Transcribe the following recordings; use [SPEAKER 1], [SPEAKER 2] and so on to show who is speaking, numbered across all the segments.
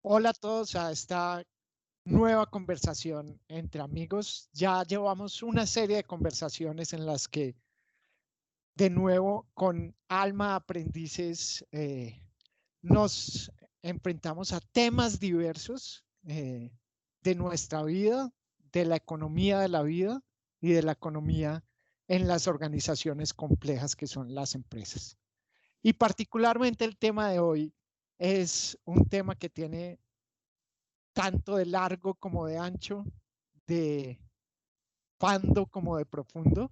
[SPEAKER 1] Hola a todos a esta nueva conversación entre amigos. Ya llevamos una serie de conversaciones en las que de nuevo con alma aprendices nos enfrentamos a temas diversos de nuestra vida, de la economía de la vida y de la economía en las organizaciones complejas que son las empresas. Y particularmente el tema de hoy es un tema que tiene tanto de largo como de ancho, de fondo como de profundo.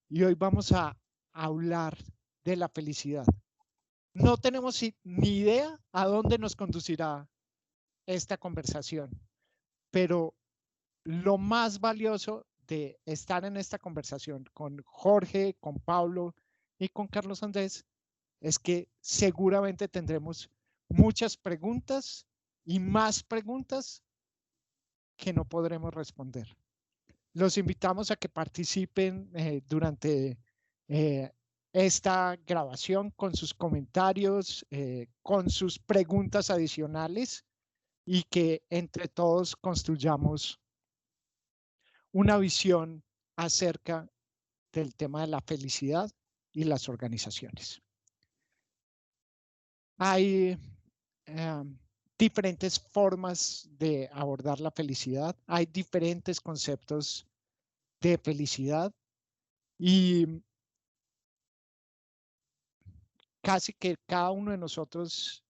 [SPEAKER 1] Y hoy vamos a hablar de la felicidad. No tenemos ni idea a dónde nos conducirá esta conversación, pero lo más valioso de estar en esta conversación con Jorge, con Pablo y con Carlos Andrés es que seguramente tendremos muchas preguntas y más preguntas que no podremos responder. Los invitamos a que participen durante eh, esta grabación con sus comentarios, con sus preguntas adicionales y que entre todos construyamos una visión acerca del tema de la felicidad y las organizaciones. Hay diferentes formas de abordar la felicidad, hay diferentes conceptos de felicidad y casi que cada uno de nosotros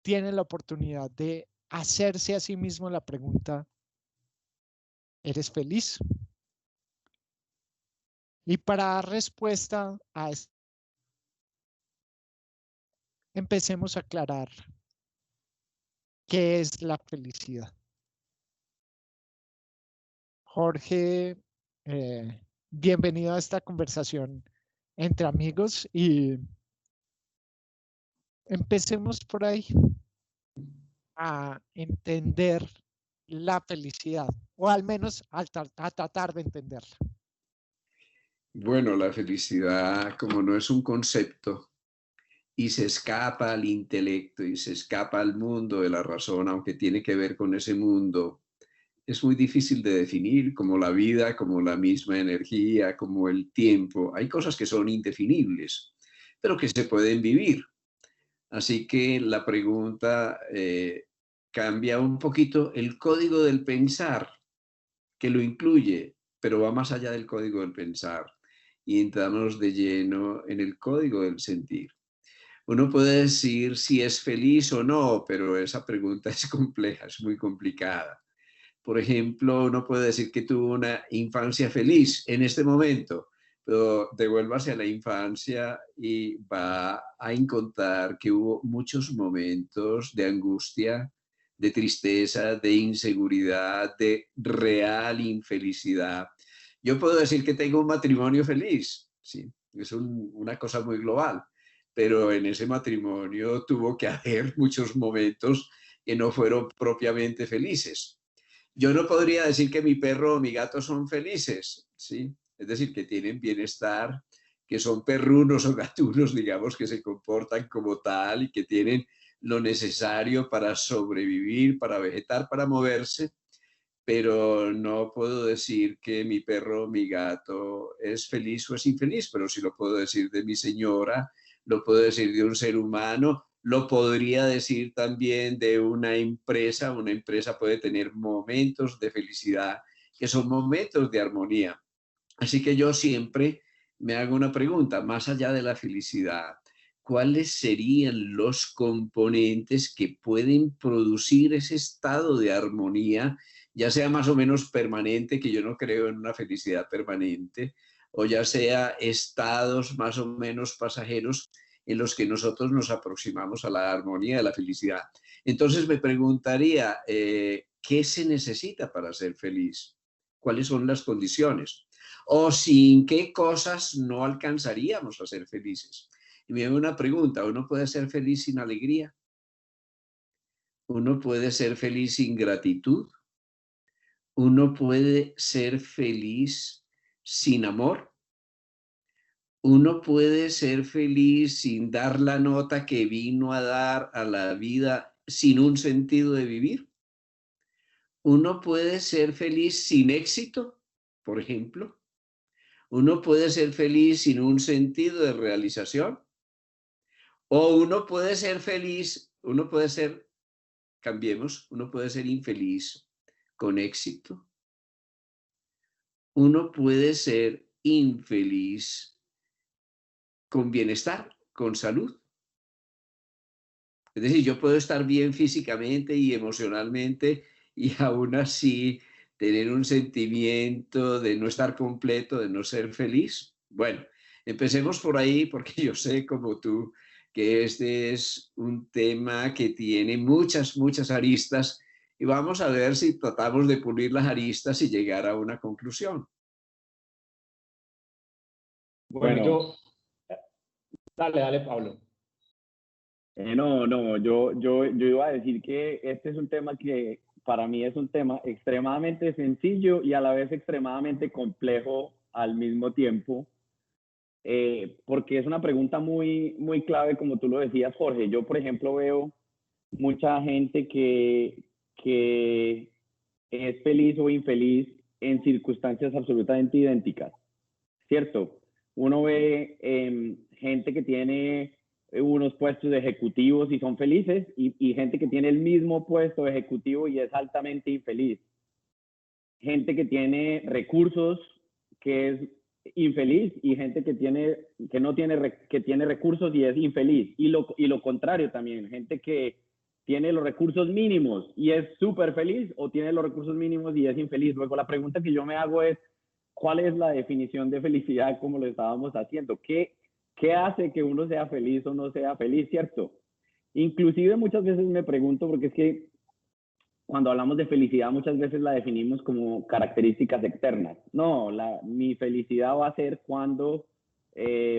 [SPEAKER 1] tiene la oportunidad de hacerse a sí mismo la pregunta, ¿eres feliz? Y para dar respuesta a esto, empecemos a aclarar qué es la felicidad. Jorge, bienvenido a esta conversación entre amigos y empecemos por ahí a entender la felicidad, o al menos a tratar de entenderla.
[SPEAKER 2] Bueno, la felicidad, como no es un concepto y se escapa al intelecto y se escapa al mundo de la razón, aunque tiene que ver con ese mundo, es muy difícil de definir, como la vida, como la misma energía, como el tiempo. Hay cosas que son indefinibles, pero que se pueden vivir. Así que la pregunta cambia un poquito el código del pensar, que lo incluye, pero va más allá del código del pensar y entramos de lleno en el código del sentir. Uno puede decir si es feliz o no, pero esa pregunta es compleja, es muy complicada. Por ejemplo, uno puede decir que tuvo una infancia feliz en este momento, pero devuélvase a la infancia y va a encontrar que hubo muchos momentos de angustia, de tristeza, de inseguridad, de real infelicidad. Yo puedo decir que tengo un matrimonio feliz, sí, es una cosa muy global, pero en ese matrimonio tuvo que haber muchos momentos que no fueron propiamente felices. Yo no podría decir que mi perro o mi gato son felices, ¿sí? Es decir, que tienen bienestar, que son perrunos o gatunos, digamos, que se comportan como tal y que tienen lo necesario para sobrevivir, para vegetar, para moverse, pero no puedo decir que mi perro o mi gato es feliz o es infeliz, pero sí lo puedo decir de mi señora, lo puedo decir de un ser humano, lo podría decir también de una empresa puede tener momentos de felicidad que son momentos de armonía. Así que yo siempre me hago una pregunta, más allá de la felicidad, ¿cuáles serían los componentes que pueden producir ese estado de armonía, ya sea más o menos permanente, que yo no creo en una felicidad permanente, o ya sea estados más o menos pasajeros en los que nosotros nos aproximamos a la armonía, a la felicidad? Entonces me preguntaría, ¿qué se necesita para ser feliz? ¿Cuáles son las condiciones? O sin qué cosas no alcanzaríamos a ser felices. Y me hago una pregunta, ¿uno puede ser feliz sin alegría? ¿Uno puede ser feliz sin gratitud? ¿Uno puede ser feliz sin amor? ¿Uno puede ser feliz sin dar la nota que vino a dar a la vida sin un sentido de vivir. Uno puede ser feliz sin éxito, por ejemplo. Uno puede ser feliz sin un sentido de realización. O uno puede ser feliz, uno puede ser infeliz con éxito. Uno puede ser infeliz con bienestar, con salud. Es decir, yo puedo estar bien físicamente y emocionalmente y aún así tener un sentimiento de no estar completo, de no ser feliz. Bueno, empecemos por ahí porque yo sé, como tú, que este es un tema que tiene muchas, muchas aristas y vamos a ver si tratamos de pulir las aristas y llegar a una conclusión.
[SPEAKER 3] Bueno, dale, Pablo. No, yo iba a decir que este es un tema que para mí es un tema extremadamente sencillo y a la vez extremadamente complejo al mismo tiempo, porque es una pregunta muy, muy clave, como tú lo decías, Jorge. Yo, por ejemplo, veo mucha gente que es feliz o infeliz en circunstancias absolutamente idénticas, ¿cierto? Uno ve gente que tiene unos puestos de ejecutivos y son felices y gente que tiene el mismo puesto de ejecutivo y es altamente infeliz. Gente que tiene recursos que es infeliz y gente que tiene recursos y es infeliz. Y lo contrario también, gente que tiene los recursos mínimos y es súper feliz o tiene los recursos mínimos y es infeliz. Luego la pregunta que yo me hago es, ¿cuál es la definición de felicidad como lo estábamos haciendo? ¿Qué hace que uno sea feliz o no sea feliz, cierto? Inclusive muchas veces me pregunto, porque es que cuando hablamos de felicidad muchas veces la definimos como características externas. No, mi felicidad va a ser cuando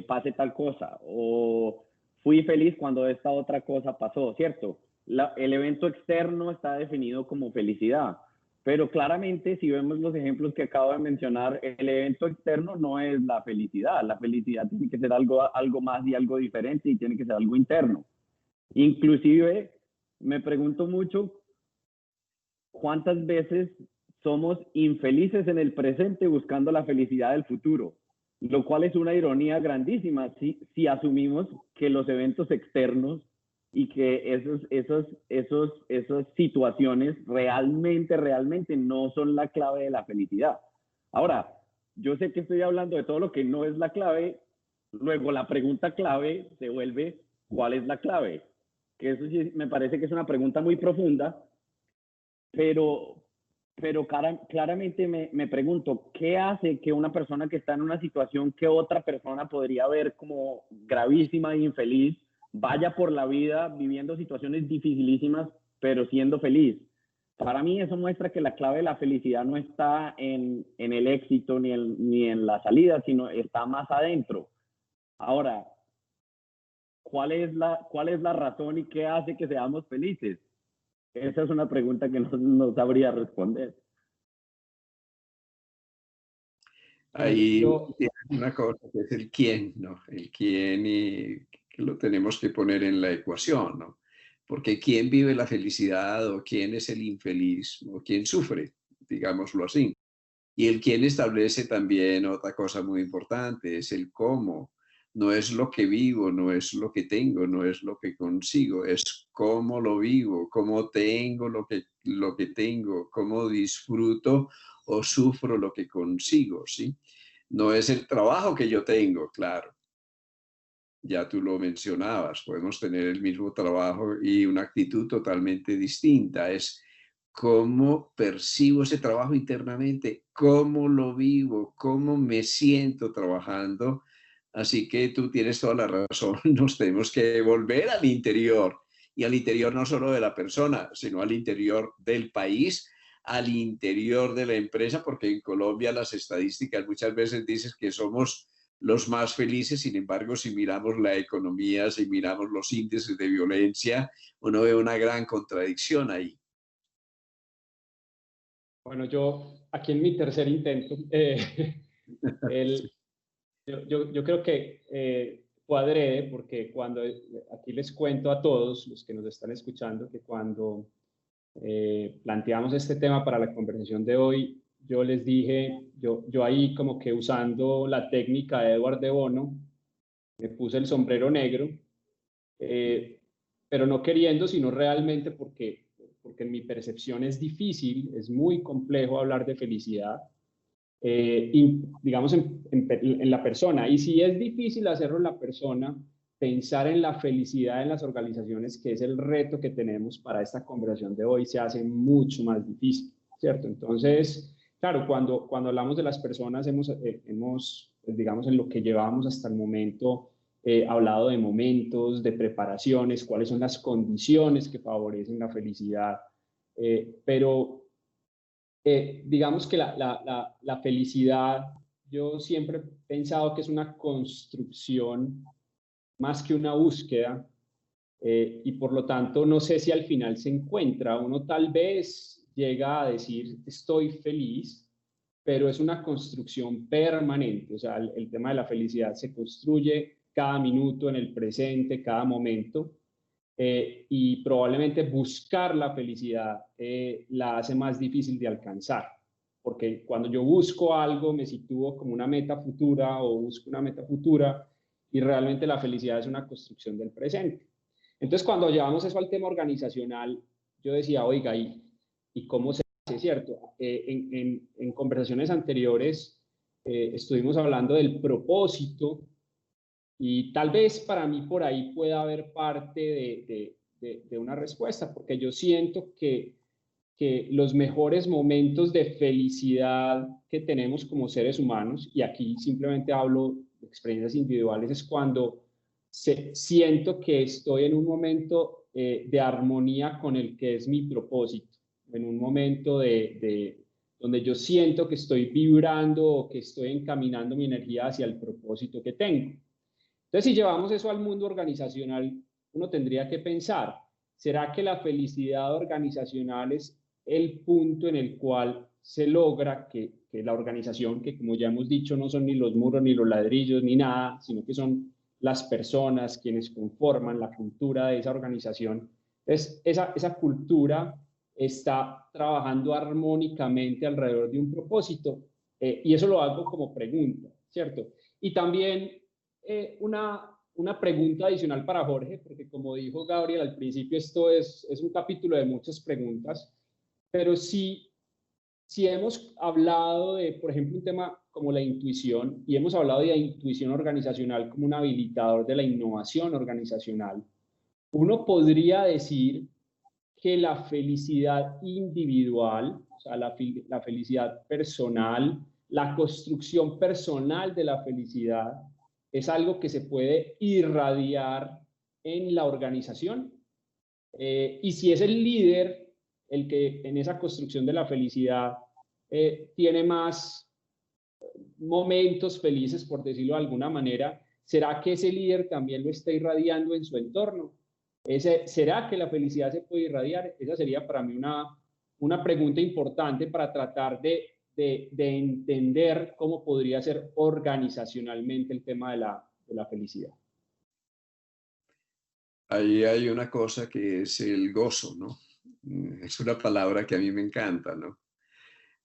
[SPEAKER 3] pase tal cosa, o fui feliz cuando esta otra cosa pasó, ¿cierto? El evento externo está definido como felicidad, pero claramente si vemos los ejemplos que acabo de mencionar, el evento externo no es la felicidad tiene que ser algo más y algo diferente y tiene que ser algo interno. Inclusive me pregunto mucho ¿cuántas veces somos infelices en el presente buscando la felicidad del futuro? Lo cual es una ironía grandísima si asumimos que los eventos externos y que esas situaciones realmente no son la clave de la felicidad. Ahora, yo sé que estoy hablando de todo lo que no es la clave, luego la pregunta clave se vuelve, ¿cuál es la clave? Que eso sí me parece que es una pregunta muy profunda, pero claramente me pregunto, ¿qué hace que una persona que está en una situación que otra persona podría ver como gravísima e infeliz, vaya por la vida viviendo situaciones dificilísimas, pero siendo feliz? Para mí eso muestra que la clave de la felicidad no está en el éxito ni en la salida, sino está más adentro. Ahora, ¿cuál es la razón y qué hace que seamos felices? Esa es una pregunta que no sabría responder.
[SPEAKER 2] Ahí tiene una cosa que es el quién, ¿no? El quién y que lo tenemos que poner en la ecuación, ¿no? Porque quién vive la felicidad o quién es el infeliz o quién sufre, digámoslo así. Y el quién establece también otra cosa muy importante, es el cómo. No es lo que vivo, no es lo que tengo, no es lo que consigo, es cómo lo vivo, cómo tengo lo que tengo, cómo disfruto o sufro lo que consigo, ¿sí? No es el trabajo que yo tengo, claro. Ya tú lo mencionabas, podemos tener el mismo trabajo y una actitud totalmente distinta. Es cómo percibo ese trabajo internamente, cómo lo vivo, cómo me siento trabajando. Así que tú tienes toda la razón, nos tenemos que volver al interior y al interior no solo de la persona, sino al interior del país, al interior de la empresa, porque en Colombia las estadísticas muchas veces dicen que somos los más felices, sin embargo, si miramos la economía, si miramos los índices de violencia, uno ve una gran contradicción ahí.
[SPEAKER 4] Bueno, yo aquí en mi tercer intento, yo creo que fue adrede, porque cuando, aquí les cuento a todos los que nos están escuchando, que cuando planteamos este tema para la conversación de hoy, yo les dije, yo ahí como que usando la técnica de Edward de Bono, me puse el sombrero negro, pero no queriendo, sino realmente porque en mi percepción es difícil, es muy complejo hablar de felicidad, digamos, en la persona. Y si es difícil hacerlo en la persona, pensar en la felicidad en las organizaciones, que es el reto que tenemos para esta conversación de hoy, se hace mucho más difícil, ¿cierto? Entonces, claro, cuando hablamos de las personas, hemos digamos, en lo que llevamos hasta el momento, hablado de momentos, de preparaciones, cuáles son las condiciones que favorecen la felicidad, pero digamos que la felicidad, yo siempre he pensado que es una construcción más que una búsqueda, y por lo tanto no sé si al final se encuentra. Uno tal vez llega a decir estoy feliz, pero es una construcción permanente. O sea, el tema de la felicidad se construye cada minuto en el presente, cada momento. Y probablemente buscar la felicidad la hace más difícil de alcanzar, porque cuando yo busco algo me sitúo como una meta futura o busco una meta futura, y realmente la felicidad es una construcción del presente. Entonces, cuando llevamos eso al tema organizacional, yo decía, oiga, ¿y cómo se hace, cierto? En conversaciones anteriores estuvimos hablando del propósito, y tal vez para mí por ahí pueda haber parte de una respuesta, porque yo siento que los mejores momentos de felicidad que tenemos como seres humanos, y aquí simplemente hablo de experiencias individuales, es cuando siento que estoy en un momento de armonía con el que es mi propósito, en un momento donde yo siento que estoy vibrando o que estoy encaminando mi energía hacia el propósito que tengo. Entonces, si llevamos eso al mundo organizacional, uno tendría que pensar, ¿será que la felicidad organizacional es el punto en el cual se logra que la organización, que como ya hemos dicho, no son ni los muros, ni los ladrillos, ni nada, sino que son las personas quienes conforman la cultura de esa organización? Entonces, esa cultura está trabajando armónicamente alrededor de un propósito, y eso lo hago como pregunta, ¿cierto? Y también una pregunta adicional para Jorge, porque como dijo Gabriel al principio, esto es un capítulo de muchas preguntas, pero si hemos hablado de, por ejemplo, un tema como la intuición, y hemos hablado de la intuición organizacional como un habilitador de la innovación organizacional, uno podría decir que la felicidad individual, o sea, la felicidad personal, la construcción personal de la felicidad, es algo que se puede irradiar en la organización. Y si es el líder el que en esa construcción de la felicidad tiene más momentos felices, por decirlo de alguna manera, ¿será que ese líder también lo está irradiando en su entorno? ¿Será que la felicidad se puede irradiar? Esa sería para mí una pregunta importante para tratar de entender cómo podría ser organizacionalmente el tema de la felicidad.
[SPEAKER 2] Ahí hay una cosa que es el gozo, ¿no? Es una palabra que a mí me encanta, ¿no?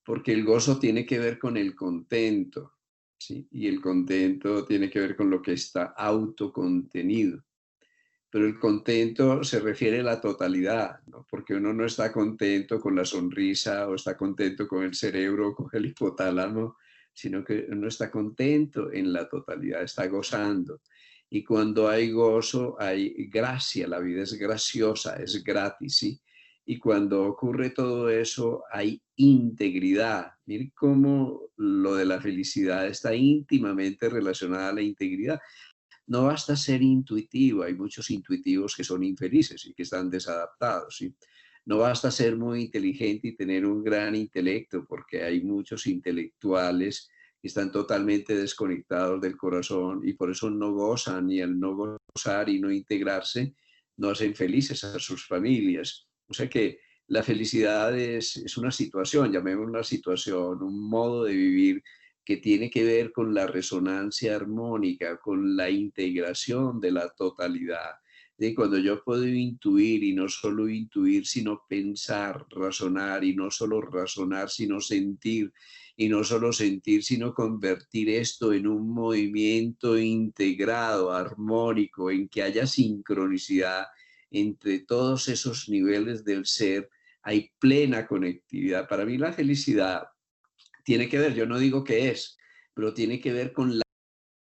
[SPEAKER 2] Porque el gozo tiene que ver con el contento, ¿sí? Y el contento tiene que ver con lo que está autocontenido. Pero el contento se refiere a la totalidad, ¿no? Porque uno no está contento con la sonrisa o está contento con el cerebro o con el hipotálamo, sino que uno está contento en la totalidad, está gozando. Y cuando hay gozo, hay gracia, la vida es graciosa, es gratis, ¿sí? Y cuando ocurre todo eso, hay integridad. Miren cómo lo de la felicidad está íntimamente relacionada a la integridad. No basta ser intuitivo, hay muchos intuitivos que son infelices y que están desadaptados, ¿sí? No basta ser muy inteligente y tener un gran intelecto, porque hay muchos intelectuales que están totalmente desconectados del corazón y por eso no gozan, y al no gozar y no integrarse, no hacen felices a sus familias. O sea que la felicidad es una situación, llamémosla una situación, un modo de vivir que tiene que ver con la resonancia armónica, con la integración de la totalidad. De cuando yo puedo intuir y no solo intuir, sino pensar, razonar y no solo razonar, sino sentir y no solo sentir, sino convertir esto en un movimiento integrado, armónico, en que haya sincronicidad entre todos esos niveles del ser, hay plena conectividad. Para mí la felicidad tiene que ver, yo no digo que es, pero tiene que ver con la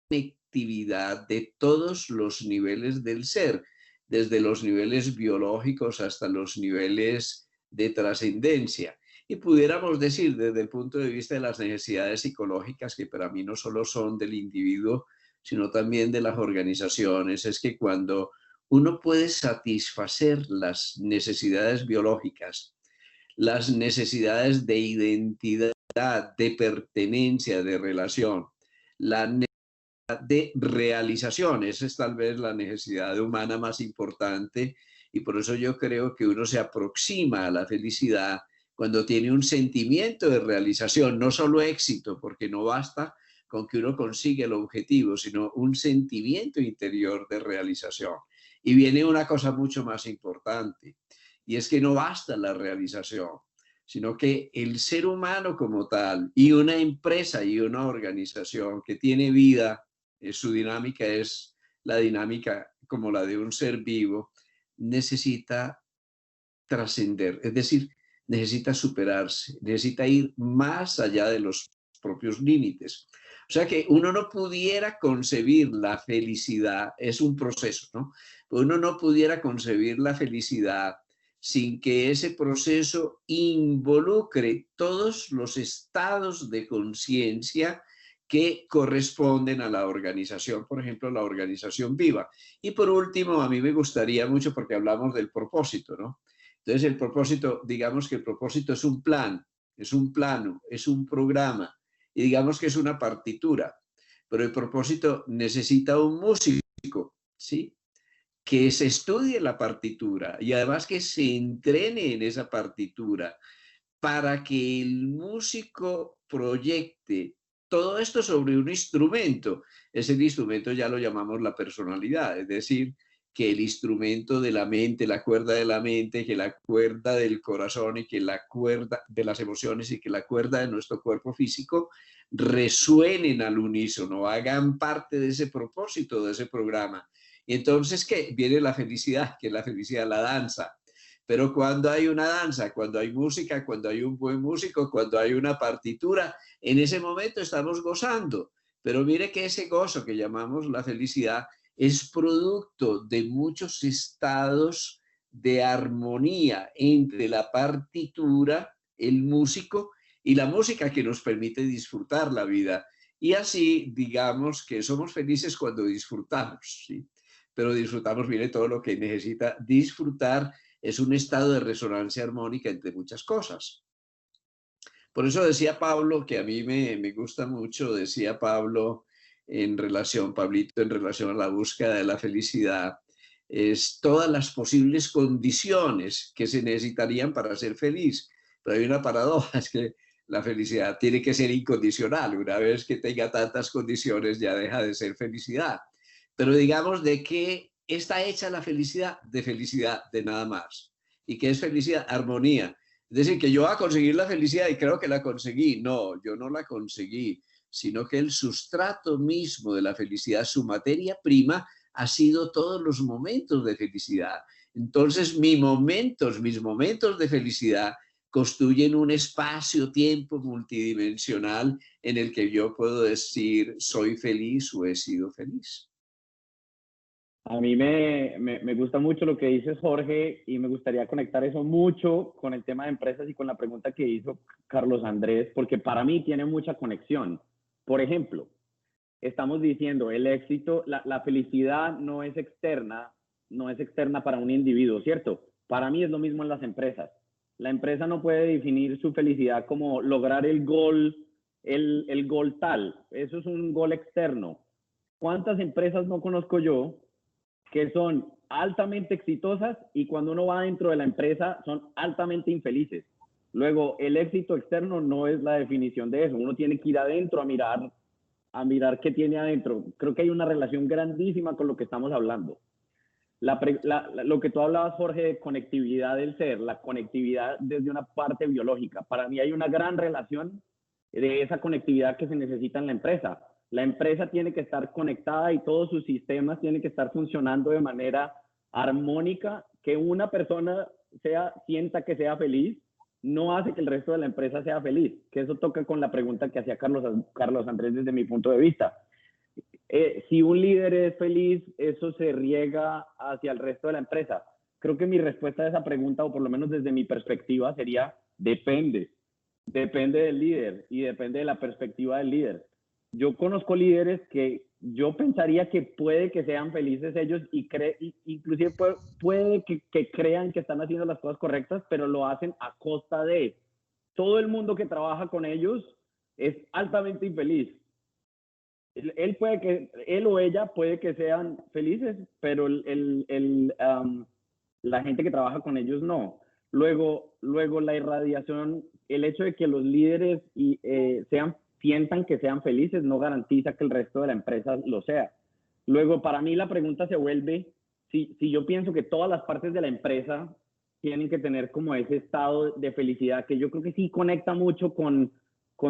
[SPEAKER 2] conectividad de todos los niveles del ser, desde los niveles biológicos hasta los niveles de trascendencia. Y pudiéramos decir desde el punto de vista de las necesidades psicológicas, que para mí no solo son del individuo, sino también de las organizaciones, es que cuando uno puede satisfacer las necesidades biológicas, las necesidades de identidad, de pertenencia, de relación, la necesidad de realización, esa es tal vez la necesidad humana más importante, y por eso yo creo que uno se aproxima a la felicidad cuando tiene un sentimiento de realización, no solo éxito, porque no basta con que uno consiga el objetivo, sino un sentimiento interior de realización. Y viene una cosa mucho más importante, y es que no basta la realización, sino que el ser humano como tal y una empresa y una organización que tiene vida, su dinámica es la dinámica como la de un ser vivo, necesita trascender, es decir, necesita superarse, necesita ir más allá de los propios límites. O sea que uno no pudiera concebir la felicidad, es un proceso, ¿no? Uno no pudiera concebir la felicidad sin que ese proceso involucre todos los estados de conciencia que corresponden a la organización, por ejemplo, la organización viva. Y por último, a mí me gustaría mucho, porque hablamos del propósito, ¿no? Entonces, el propósito, digamos que el propósito es un plan, es un plano, es un programa, y digamos que es una partitura, pero el propósito necesita un músico, ¿sí? Que se estudie la partitura y además que se entrene en esa partitura para que el músico proyecte todo esto sobre un instrumento. Ese instrumento ya lo llamamos la personalidad, es decir, que el instrumento de la mente, la cuerda de la mente, que la cuerda del corazón y que la cuerda de las emociones y que la cuerda de nuestro cuerpo físico resuenen al unísono, hagan parte de ese propósito, de ese programa. Y entonces, ¿qué? Viene la felicidad, que es la felicidad, la danza. Pero cuando hay una danza, cuando hay música, cuando hay un buen músico, cuando hay una partitura, en ese momento estamos gozando. Pero mire que ese gozo que llamamos la felicidad es producto de muchos estados de armonía entre la partitura, el músico y la música que nos permite disfrutar la vida. Y así, digamos que somos felices cuando disfrutamos, ¿sí? Pero disfrutamos, mire, todo lo que necesita disfrutar es un estado de resonancia armónica entre muchas cosas. Por eso decía Pablo, que a mí me gusta mucho, decía Pablo en relación, Pablito, en relación a la búsqueda de la felicidad, es todas las posibles condiciones que se necesitarían para ser feliz. Pero hay una paradoja, es que la felicidad tiene que ser incondicional. Una vez que tenga tantas condiciones ya deja de ser felicidad. Pero digamos, ¿de qué está hecha la felicidad? De felicidad, de nada más. ¿Y qué es felicidad? Armonía. Es decir, que yo voy a conseguir la felicidad y creo que la conseguí. No, yo no la conseguí, sino que el sustrato mismo de la felicidad, su materia prima, ha sido todos los momentos de felicidad. Entonces, mis momentos de felicidad construyen un espacio-tiempo multidimensional en el que yo puedo decir soy feliz o he sido feliz.
[SPEAKER 3] A mí me gusta mucho lo que dices, Jorge, y me gustaría conectar eso mucho con el tema de empresas y con la pregunta que hizo Carlos Andrés, porque para mí tiene mucha conexión. Por ejemplo, estamos diciendo el éxito, la felicidad no es externa para un individuo, ¿cierto? Para mí es lo mismo en las empresas. La empresa no puede definir su felicidad como lograr el gol tal. Eso es un gol externo. ¿Cuántas empresas no conozco yo que son altamente exitosas y cuando uno va dentro de la empresa son altamente infelices? Luego, el éxito externo no es la definición de eso. Uno tiene que ir adentro a mirar qué tiene adentro. Creo que hay una relación grandísima con lo que estamos hablando. Lo que tú hablabas, Jorge, de conectividad del ser, la conectividad desde una parte biológica. Para mí hay una gran relación de esa conectividad que se necesita en la empresa. La empresa tiene que estar conectada y todos sus sistemas tienen que estar funcionando de manera armónica, que una persona sienta que sea feliz, no hace que el resto de la empresa sea feliz, que eso toca con la pregunta que hacía Carlos Andrés desde mi punto de vista. Si un líder es feliz, eso se riega hacia el resto de la empresa. Creo que mi respuesta a esa pregunta, o por lo menos desde mi perspectiva, sería depende. Depende del líder y depende de la perspectiva del líder. Yo conozco líderes que yo pensaría que puede que sean felices ellos y inclusive puede que crean que están haciendo las cosas correctas, pero lo hacen a costa de todo el mundo que trabaja con ellos es altamente infeliz. Él o ella puede que sean felices, pero la gente que trabaja con ellos no. Luego la irradiación, el hecho de que los líderes sientan que sean felices no garantiza que el resto de la empresa lo sea. Luego, para mí la pregunta se vuelve, si yo pienso que todas las partes de la empresa tienen que tener como ese estado de felicidad, que yo creo que sí conecta mucho con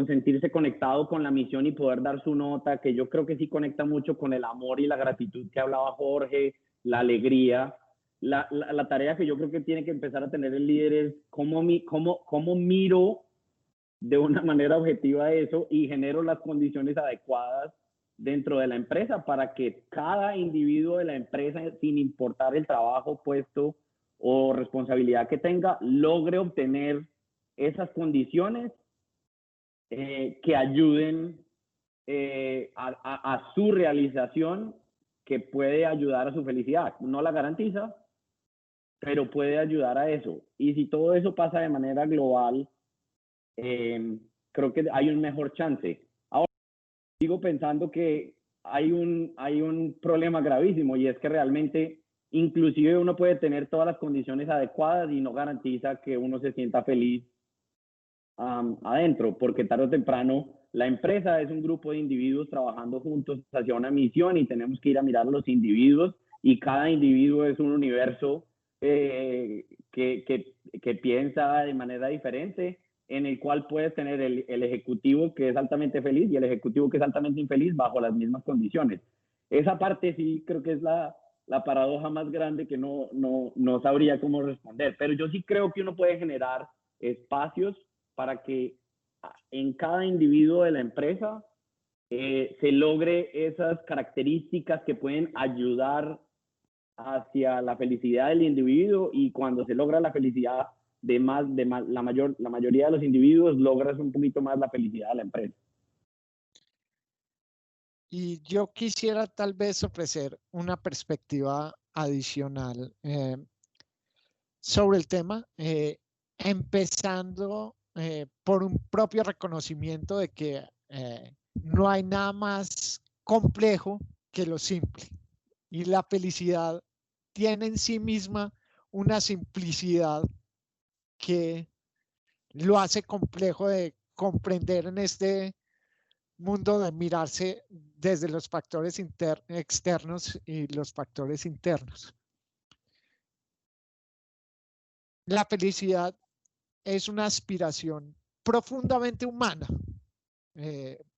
[SPEAKER 3] sentirse conectado con la misión y poder dar su nota, que yo creo que sí conecta mucho con el amor y la gratitud que hablaba Jorge, la alegría. La tarea que yo creo que tiene que empezar a tener el líder es cómo miro de una manera objetiva eso y genero las condiciones adecuadas dentro de la empresa para que cada individuo de la empresa, sin importar el trabajo, puesto o responsabilidad que tenga, logre obtener esas condiciones que ayuden a su realización, que puede ayudar a su felicidad. No la garantiza, pero puede ayudar a eso. Y si todo eso pasa de manera global, creo que hay un mejor chance. Ahora, sigo pensando que hay un problema gravísimo, y es que realmente inclusive uno puede tener todas las condiciones adecuadas y no garantiza que uno se sienta feliz adentro, porque tarde o temprano la empresa es un grupo de individuos trabajando juntos hacia una misión y tenemos que ir a mirar a los individuos, y cada individuo es un universo que piensa de manera diferente, en el cual puedes tener el ejecutivo que es altamente feliz y el ejecutivo que es altamente infeliz bajo las mismas condiciones. Esa parte sí creo que es la paradoja más grande que no sabría cómo responder, pero yo sí creo que uno puede generar espacios para que en cada individuo de la empresa se logre esas características que pueden ayudar hacia la felicidad del individuo, y cuando se logra la felicidad la mayoría de los individuos, logras un poquito más la felicidad de la empresa.
[SPEAKER 1] Y yo quisiera tal vez ofrecer una perspectiva adicional sobre el tema, empezando por un propio reconocimiento de que no hay nada más complejo que lo simple, y la felicidad tiene en sí misma una simplicidad que lo hace complejo de comprender en este mundo de mirarse desde los factores externos y los factores internos. La felicidad es una aspiración profundamente humana.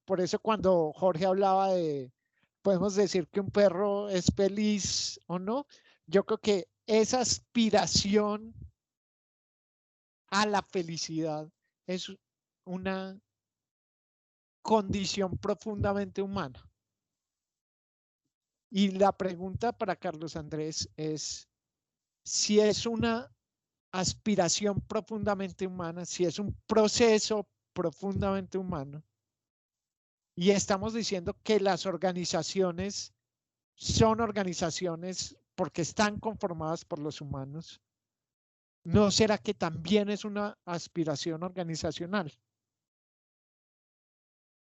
[SPEAKER 1] Por eso cuando Jorge hablaba de, podemos decir que un perro es feliz o no, yo creo que esa aspiración a la felicidad es una condición profundamente humana. Y la pregunta para Carlos Andrés es si es una aspiración profundamente humana, si es un proceso profundamente humano. Y estamos diciendo que las organizaciones son organizaciones porque están conformadas por los humanos. ¿No será que también es una aspiración organizacional?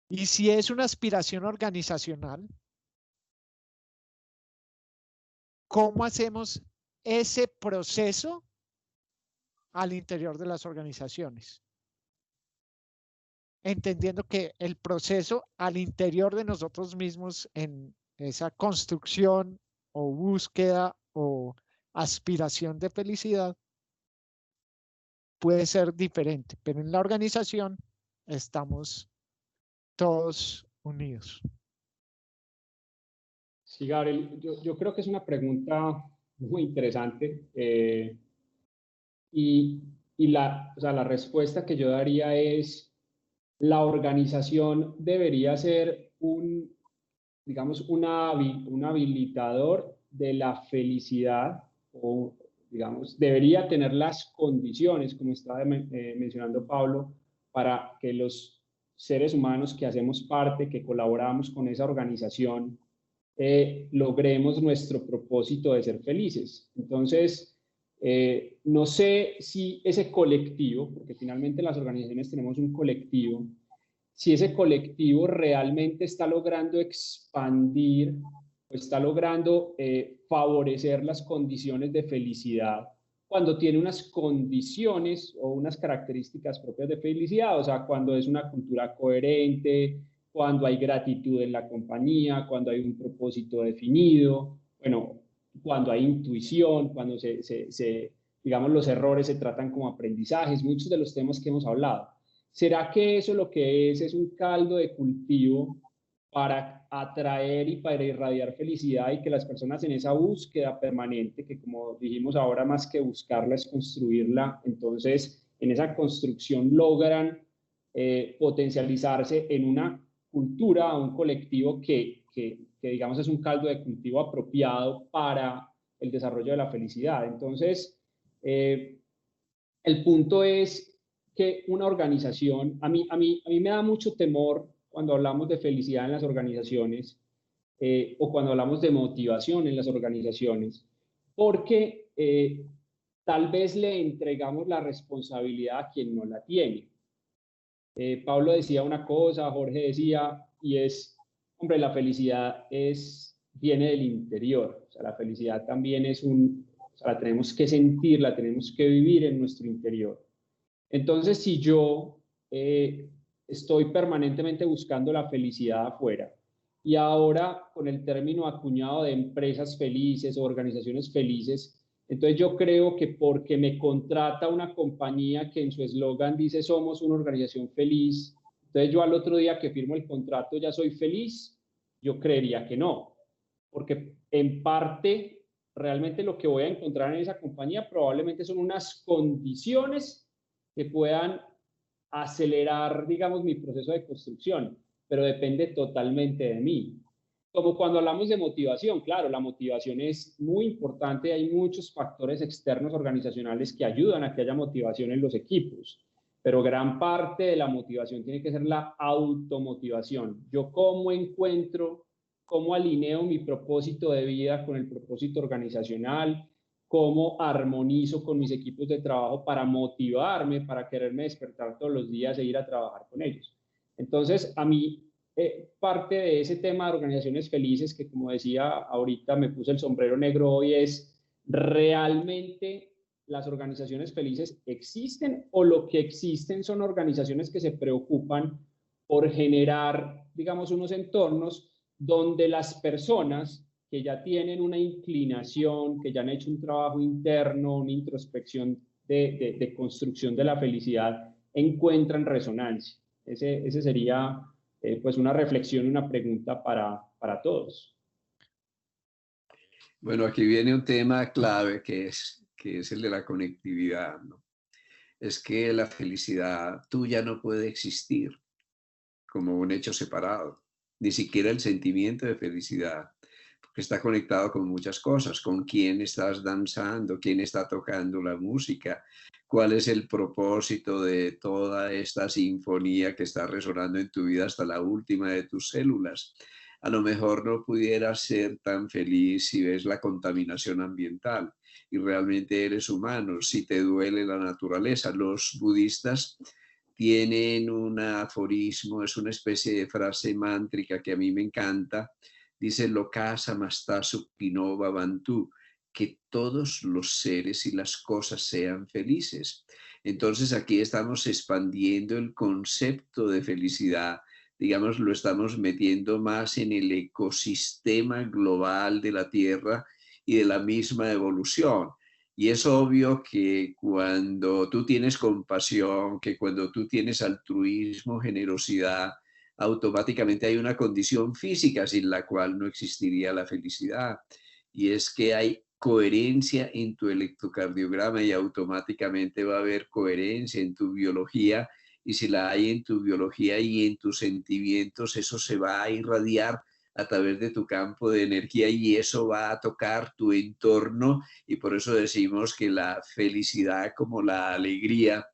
[SPEAKER 1] Y si es una aspiración organizacional, ¿cómo hacemos ese proceso al interior de las organizaciones? entendiendo que el proceso al interior de nosotros mismos en esa construcción o búsqueda o aspiración de felicidad puede ser diferente, pero en la organización estamos todos unidos.
[SPEAKER 4] Sí, Gabriel, yo creo que es una pregunta muy interesante y la respuesta que yo daría es, la organización debería ser digamos, un habilitador de la felicidad o, digamos, debería tener las condiciones, como estaba mencionando Pablo, para que los seres humanos que hacemos parte, que colaboramos con esa organización, logremos nuestro propósito de ser felices. Entonces, no sé si ese colectivo, porque finalmente en las organizaciones tenemos un colectivo, si ese colectivo realmente está logrando expandir o está logrando favorecer las condiciones de felicidad cuando tiene unas condiciones o unas características propias de felicidad, o sea, cuando es una cultura coherente, cuando hay gratitud en la compañía, cuando hay un propósito definido, bueno, cuando hay intuición, cuando digamos, los errores se tratan como aprendizajes, muchos de los temas que hemos hablado. ¿Será que eso lo que es un caldo de cultivo para atraer y para irradiar felicidad y que las personas en esa búsqueda permanente, que como dijimos ahora más que buscarla es construirla, entonces en esa construcción logran potencializarse en una cultura, un colectivo que digamos es un caldo de cultivo apropiado para el desarrollo de la felicidad? Entonces, el punto es que una organización, a mí me da mucho temor cuando hablamos de felicidad en las organizaciones o cuando hablamos de motivación en las organizaciones, porque tal vez le entregamos la responsabilidad a quien no la tiene. Pablo decía una cosa, Jorge decía, y es, hombre, la felicidad viene del interior, o sea, la felicidad también o sea, la tenemos que sentir, la tenemos que vivir en nuestro interior. Entonces, si yo estoy permanentemente buscando la felicidad afuera y ahora con el término acuñado de empresas felices o organizaciones felices, entonces yo creo que porque me contrata una compañía que en su eslogan dice somos una organización feliz, entonces yo al otro día que firmo el contrato ya soy feliz, yo creería que no, porque en parte realmente lo que voy a encontrar en esa compañía probablemente son unas condiciones que puedan acelerar, digamos, mi proceso de construcción, pero depende totalmente de mí. Como cuando hablamos de motivación, claro, la motivación es muy importante, hay muchos factores externos organizacionales que ayudan a que haya motivación en los equipos, pero gran parte de la motivación tiene que ser la automotivación. Yo cómo encuentro, cómo alineo mi propósito de vida con el propósito organizacional, cómo armonizo con mis equipos de trabajo para motivarme, para quererme despertar todos los días e ir a trabajar con ellos. Entonces, a mí, parte de ese tema de organizaciones felices, que como decía ahorita, me puse el sombrero negro hoy, es realmente las organizaciones felices existen o lo que existen son organizaciones que se preocupan por generar, digamos, unos entornos donde las personas que ya tienen una inclinación, que ya han hecho un trabajo interno, una introspección de construcción de la felicidad, encuentran resonancia. Ese sería pues una reflexión, una pregunta para todos.
[SPEAKER 2] Bueno, aquí viene un tema clave que es el de la conectividad, ¿no? Es que la felicidad tuya no puede existir como un hecho separado, ni siquiera el sentimiento de felicidad, porque está conectado con muchas cosas, con quién estás danzando, quién está tocando la música, cuál es el propósito de toda esta sinfonía que está resonando en tu vida hasta la última de tus células. A lo mejor no pudieras ser tan feliz si ves la contaminación ambiental y realmente eres humano, si te duele la naturaleza. Los budistas tienen un aforismo, es una especie de frase mántrica que a mí me encanta. Dice, Lokasa Mastasu Pinova Bantu, que todos los seres y las cosas sean felices. Entonces aquí estamos expandiendo el concepto de felicidad, digamos, lo estamos metiendo más en el ecosistema global de la Tierra y de la misma evolución. Y es obvio que cuando tú tienes compasión, que cuando tú tienes altruismo, generosidad, automáticamente hay una condición física sin la cual no existiría la felicidad. Y es que hay coherencia en tu electrocardiograma y automáticamente va a haber coherencia en tu biología. Y si la hay en tu biología y en tus sentimientos, eso se va a irradiar a través de tu campo de energía y eso va a tocar tu entorno. Y por eso decimos que la felicidad, como la alegría,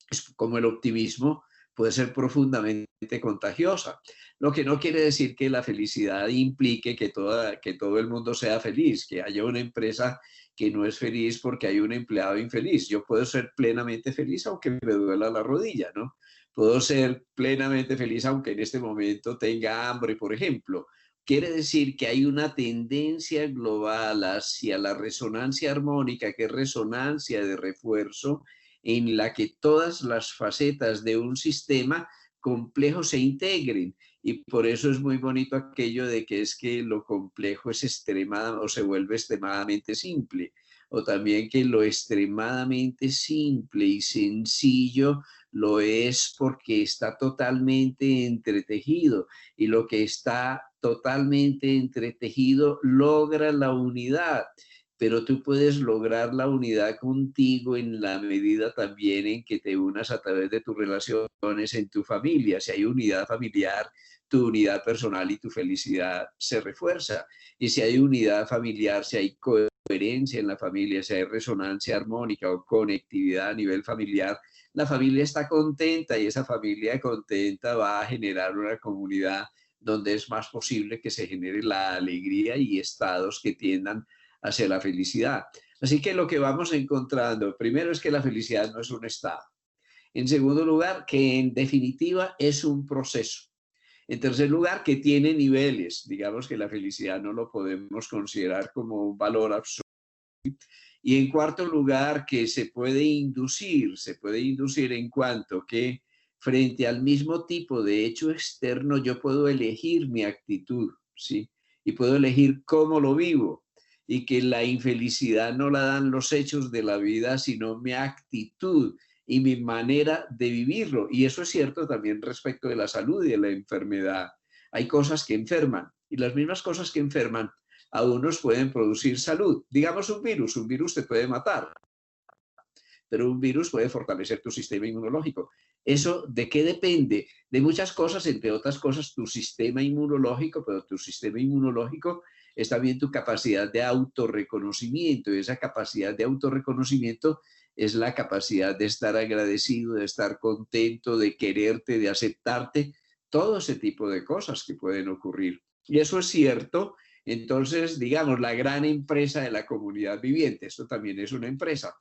[SPEAKER 2] es como el optimismo, puede ser profundamente contagiosa. Lo que no quiere decir que la felicidad implique que todo el mundo sea feliz, que haya una empresa que no es feliz porque hay un empleado infeliz. Yo puedo ser plenamente feliz aunque me duela la rodilla, ¿no? Puedo ser plenamente feliz aunque en este momento tenga hambre, por ejemplo. Quiere decir que hay una tendencia global hacia la resonancia armónica, que es resonancia de refuerzo, en la que todas las facetas de un sistema complejo se integren. Y por eso es muy bonito aquello de que es que lo complejo es extremadamente, o se vuelve extremadamente simple, o también que lo extremadamente simple y sencillo lo es porque está totalmente entretejido, y lo que está totalmente entretejido logra la unidad. Pero tú puedes lograr la unidad contigo en la medida también en que te unas a través de tus relaciones en tu familia. Si hay unidad familiar, tu unidad personal y tu felicidad se refuerza. Y si hay unidad familiar, si hay coherencia en la familia, si hay resonancia armónica o conectividad a nivel familiar, la familia está contenta y esa familia contenta va a generar una comunidad donde es más posible que se genere la alegría y estados que tiendan hacia la felicidad. Así que lo que vamos encontrando, primero es que la felicidad no es un estado. En segundo lugar, que en definitiva es un proceso. En tercer lugar, que tiene niveles. Digamos que la felicidad no lo podemos considerar como un valor absoluto. Y en cuarto lugar, que se puede inducir en cuanto que frente al mismo tipo de hecho externo yo puedo elegir mi actitud, ¿sí? Y puedo elegir cómo lo vivo. Y que la infelicidad no la dan los hechos de la vida, sino mi actitud y mi manera de vivirlo. Y eso es cierto también respecto de la salud y de la enfermedad. Hay cosas que enferman y las mismas cosas que enferman a unos pueden producir salud. Digamos un virus te puede matar, pero un virus puede fortalecer tu sistema inmunológico. ¿Eso de qué depende? De muchas cosas, entre otras cosas tu sistema inmunológico, pero tu sistema inmunológico es también tu capacidad de autorreconocimiento, y esa capacidad de autorreconocimiento es la capacidad de estar agradecido, de estar contento, de quererte, de aceptarte, todo ese tipo de cosas que pueden ocurrir. Y eso es cierto. Entonces, digamos, la gran empresa de la comunidad viviente, esto también es una empresa.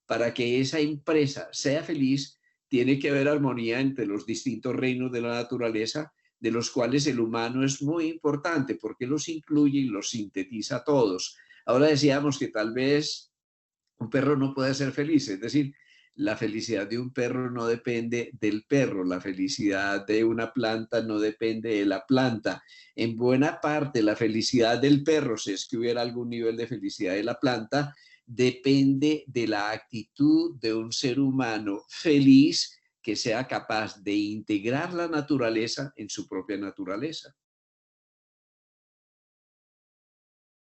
[SPEAKER 2] Para que esa empresa sea feliz, tiene que haber armonía entre los distintos reinos de la naturaleza, de los cuales el humano es muy importante porque los incluye y los sintetiza a todos. Ahora decíamos que tal vez un perro no puede ser feliz, es decir, la felicidad de un perro no depende del perro, la felicidad de una planta no depende de la planta. En buena parte, la felicidad del perro, si es que hubiera algún nivel de felicidad de la planta, depende de la actitud de un ser humano feliz que sea capaz de integrar la naturaleza en su propia naturaleza.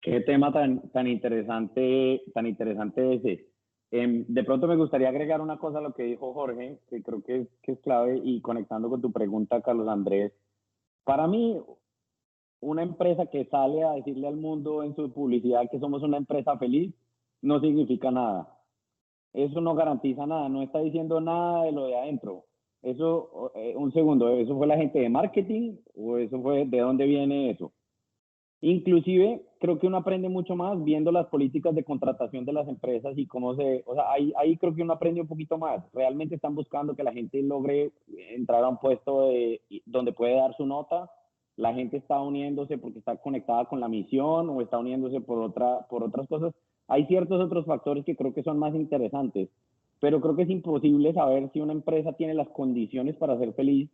[SPEAKER 3] Qué tema tan interesante ese. De pronto me gustaría agregar una cosa a lo que dijo Jorge, que creo que es clave, y conectando con tu pregunta, Carlos Andrés. Para mí, una empresa que sale a decirle al mundo en su publicidad que somos una empresa feliz, no significa nada. Eso no garantiza nada, no está diciendo nada de lo de adentro. Eso, un segundo, ¿eso fue la gente de marketing o eso fue de dónde viene eso? Inclusive, creo que uno aprende mucho más viendo las políticas de contratación de las empresas y cómo o sea, ahí creo que uno aprende un poquito más. Realmente están buscando que la gente logre entrar a un puesto donde puede dar su nota. La gente está uniéndose porque está conectada con la misión o está uniéndose por otras cosas. Hay ciertos otros factores que creo que son más interesantes, pero creo que es imposible saber si una empresa tiene las condiciones para ser feliz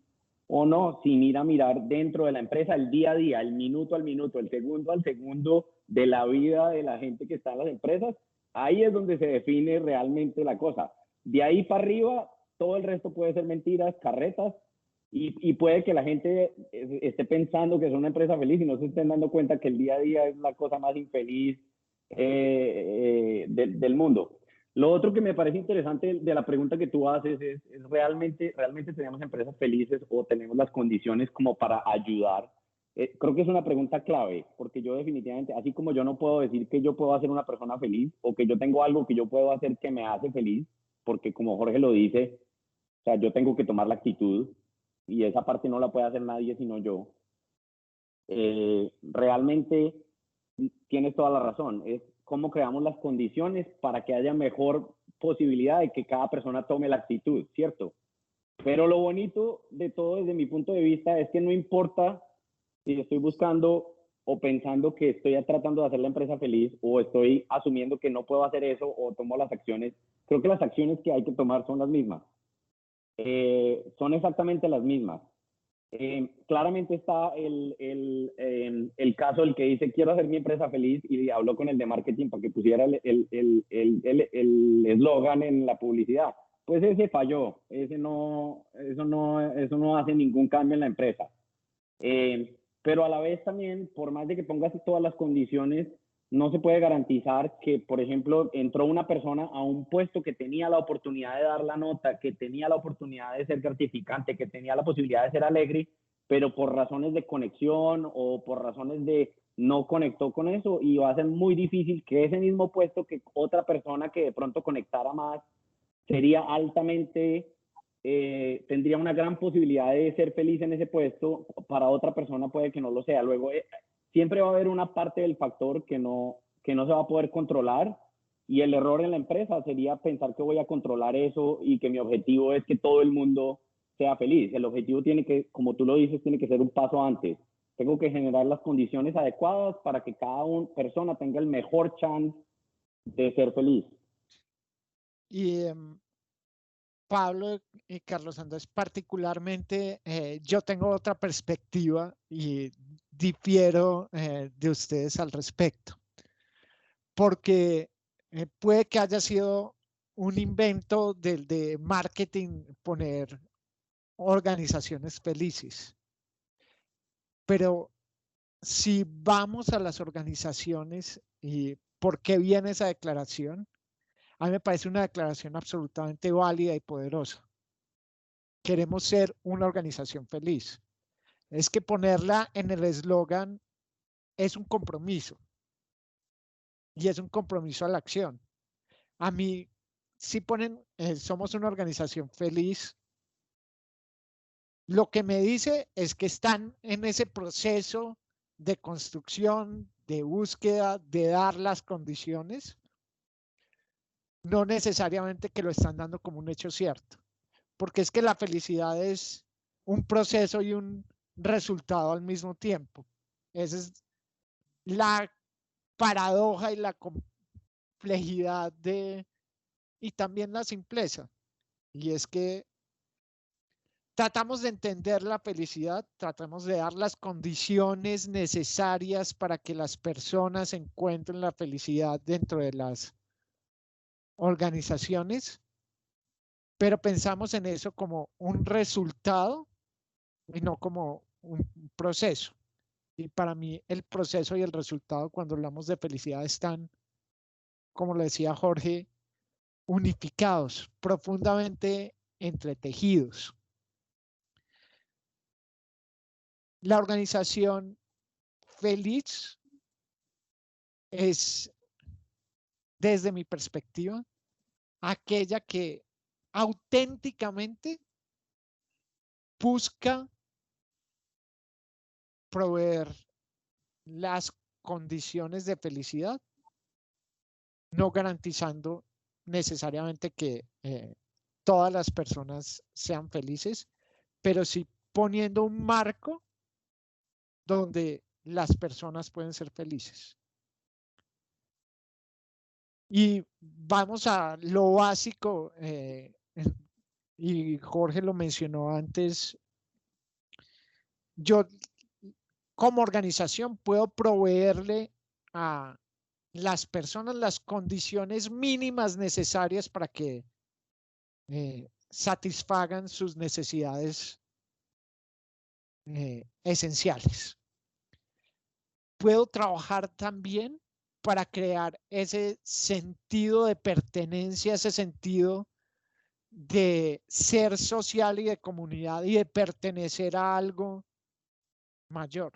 [SPEAKER 3] o no, sin ir a mirar dentro de la empresa el día a día, el minuto al minuto, el segundo al segundo de la vida de la gente que está en las empresas. Ahí es donde se define realmente la cosa. De ahí para arriba, todo el resto puede ser mentiras, carretas, y puede que la gente esté pensando que es una empresa feliz y no se estén dando cuenta que el día a día es la cosa más infeliz del mundo. Lo otro que me parece interesante de la pregunta que tú haces es ¿realmente tenemos empresas felices o tenemos las condiciones como para ayudar? Creo que es una pregunta clave, porque yo definitivamente, así como yo no puedo decir que yo puedo hacer una persona feliz o que yo tengo algo que yo puedo hacer que me hace feliz, porque como Jorge lo dice, o sea, yo tengo que tomar la actitud y esa parte no la puede hacer nadie sino yo. Realmente tienes toda la razón, es cómo creamos las condiciones para que haya mejor posibilidad de que cada persona tome la actitud, ¿cierto? Pero lo bonito de todo desde mi punto de vista es que no importa si estoy buscando o pensando que estoy tratando de hacer la empresa feliz o estoy asumiendo que no puedo hacer eso o tomo las acciones, creo que las acciones que hay que tomar son las mismas. Son exactamente las mismas. Claramente está el caso del que dice quiero hacer mi empresa feliz y habló con el de marketing para que pusiera el eslogan en la publicidad. Pues ese falló, eso no hace ningún cambio en la empresa. Pero a la vez también, por más de que pongas todas las condiciones, no se puede garantizar que, por ejemplo, entró una persona a un puesto que tenía la oportunidad de dar la nota, que tenía la oportunidad de ser gratificante, que tenía la posibilidad de ser alegre, pero por razones de conexión o por razones de no conectó con eso, y va a ser muy difícil que ese mismo puesto, que otra persona que de pronto conectara más, sería altamente, tendría una gran posibilidad de ser feliz en ese puesto, para otra persona puede que no lo sea. Luego, siempre va a haber una parte del factor que no se va a poder controlar, y el error en la empresa sería pensar que voy a controlar eso y que mi objetivo es que todo el mundo sea feliz. El objetivo tiene que, como tú lo dices, tiene que ser un paso antes. Tengo que generar las condiciones adecuadas para que cada persona tenga el mejor chance de ser feliz.
[SPEAKER 1] Y Pablo y Carlos Andrés, particularmente, yo tengo otra perspectiva y difiero de ustedes al respecto, porque puede que haya sido un invento de marketing poner organizaciones felices, pero si vamos a las organizaciones y por qué viene esa declaración, a mí me parece una declaración absolutamente válida y poderosa. Queremos ser una organización feliz. Es que ponerla en el eslogan es un compromiso, y es un compromiso a la acción. A mí, si ponen, somos una organización feliz, lo que me dice es que están en ese proceso de construcción, de búsqueda, de dar las condiciones, no necesariamente que lo están dando como un hecho cierto, porque es que la felicidad es un proceso y un resultado al mismo tiempo. Esa es la paradoja y la complejidad y también la simpleza. Y es que tratamos de entender la felicidad, tratamos de dar las condiciones necesarias para que las personas encuentren la felicidad dentro de las organizaciones, pero pensamos en eso como un resultado y no como un proceso. Y para mí el proceso y el resultado, cuando hablamos de felicidad, están, como le decía Jorge, unificados, profundamente entretejidos. La organización feliz es, desde mi perspectiva, aquella que auténticamente busca proveer las condiciones de felicidad, no garantizando necesariamente que todas las personas sean felices, pero sí poniendo un marco donde las personas pueden ser felices. Y vamos a lo básico, y Jorge lo mencionó antes, yo como organización puedo proveerle a las personas las condiciones mínimas necesarias para que satisfagan sus necesidades esenciales. Puedo trabajar también para crear ese sentido de pertenencia, ese sentido de ser social y de comunidad y de pertenecer a algo mayor.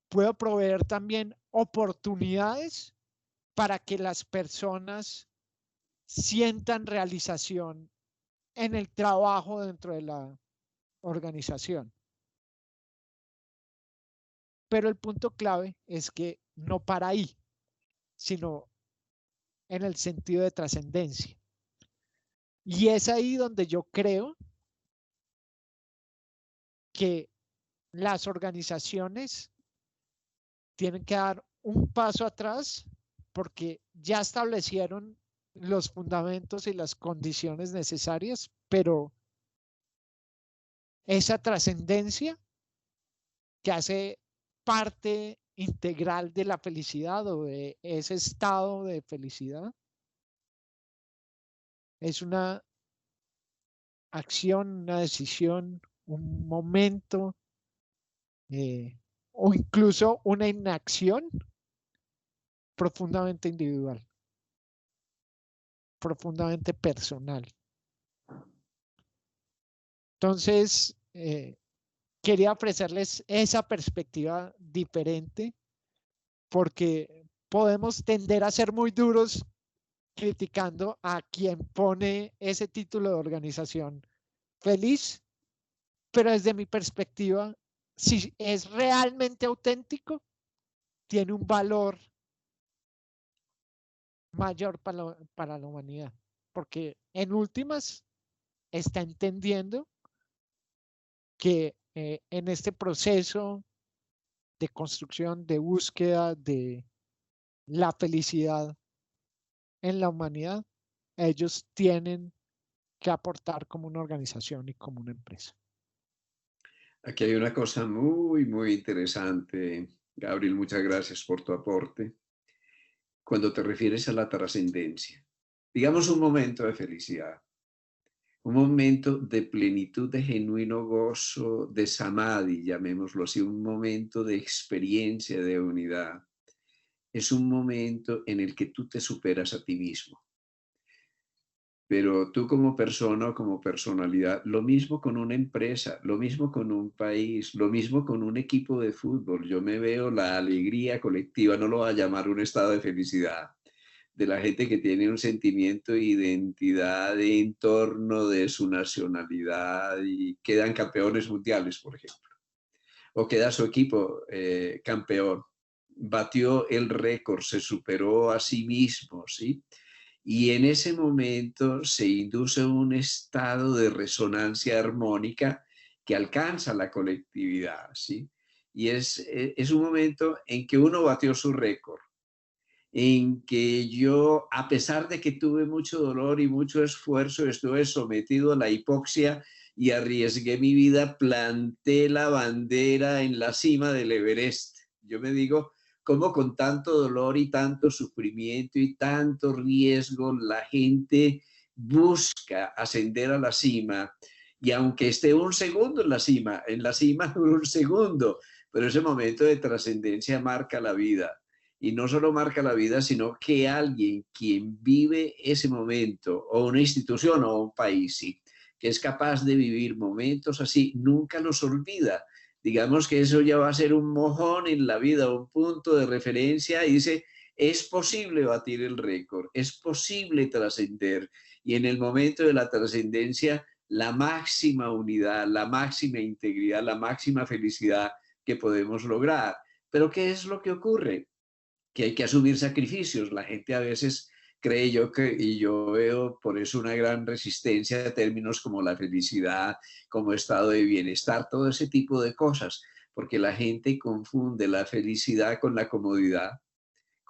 [SPEAKER 1] Puedo proveer también oportunidades para que las personas sientan realización en el trabajo dentro de la organización. Pero el punto clave es que no para ahí, sino en el sentido de trascendencia. Y es ahí donde yo creo que las organizaciones tienen que dar un paso atrás porque ya establecieron los fundamentos y las condiciones necesarias, pero esa trascendencia que hace parte integral de la felicidad o de ese estado de felicidad es una acción, una decisión, un momento o incluso una inacción profundamente individual, profundamente personal. Entonces, quería ofrecerles esa perspectiva diferente porque podemos tender a ser muy duros criticando a quien pone ese título de organización feliz, pero desde mi perspectiva, si es realmente auténtico, tiene un valor mayor para la humanidad, porque en últimas está entendiendo que en este proceso de construcción, de búsqueda de la felicidad en la humanidad, ellos tienen que aportar como una organización y como una empresa.
[SPEAKER 2] Aquí hay una cosa muy, muy interesante. Gabriel, muchas gracias por tu aporte. Cuando te refieres a la trascendencia, digamos un momento de felicidad, un momento de plenitud, de genuino gozo, de samadhi, llamémoslo así, un momento de experiencia de unidad. Es un momento en el que tú te superas a ti mismo. Pero tú como persona o como personalidad, lo mismo con una empresa, lo mismo con un país, lo mismo con un equipo de fútbol. Yo me veo la alegría colectiva, no lo voy a llamar un estado de felicidad, de la gente que tiene un sentimiento de identidad en torno de su nacionalidad y quedan campeones mundiales, por ejemplo. O queda su equipo campeón, batió el récord, se superó a sí mismo, ¿sí? Y en ese momento se induce un estado de resonancia armónica que alcanza la colectividad, ¿sí? Y es un momento en que uno batió su récord, en que yo, a pesar de que tuve mucho dolor y mucho esfuerzo, estuve sometido a la hipoxia y arriesgué mi vida, planté la bandera en la cima del Everest. Yo me digo, cómo con tanto dolor y tanto sufrimiento y tanto riesgo la gente busca ascender a la cima, y aunque esté un segundo en la cima un segundo, pero ese momento de trascendencia marca la vida. Y no solo marca la vida, sino que alguien quien vive ese momento, o una institución o un país, sí, que es capaz de vivir momentos así, nunca los olvida. Digamos que eso ya va a ser un mojón en la vida, un punto de referencia, y dice, es posible batir el récord, es posible trascender. Y en el momento de la trascendencia, la máxima unidad, la máxima integridad, la máxima felicidad que podemos lograr. Pero ¿qué es lo que ocurre? Que hay que asumir sacrificios. La gente a veces cree y yo veo por eso una gran resistencia a términos como la felicidad, como estado de bienestar, todo ese tipo de cosas, porque la gente confunde la felicidad con la comodidad,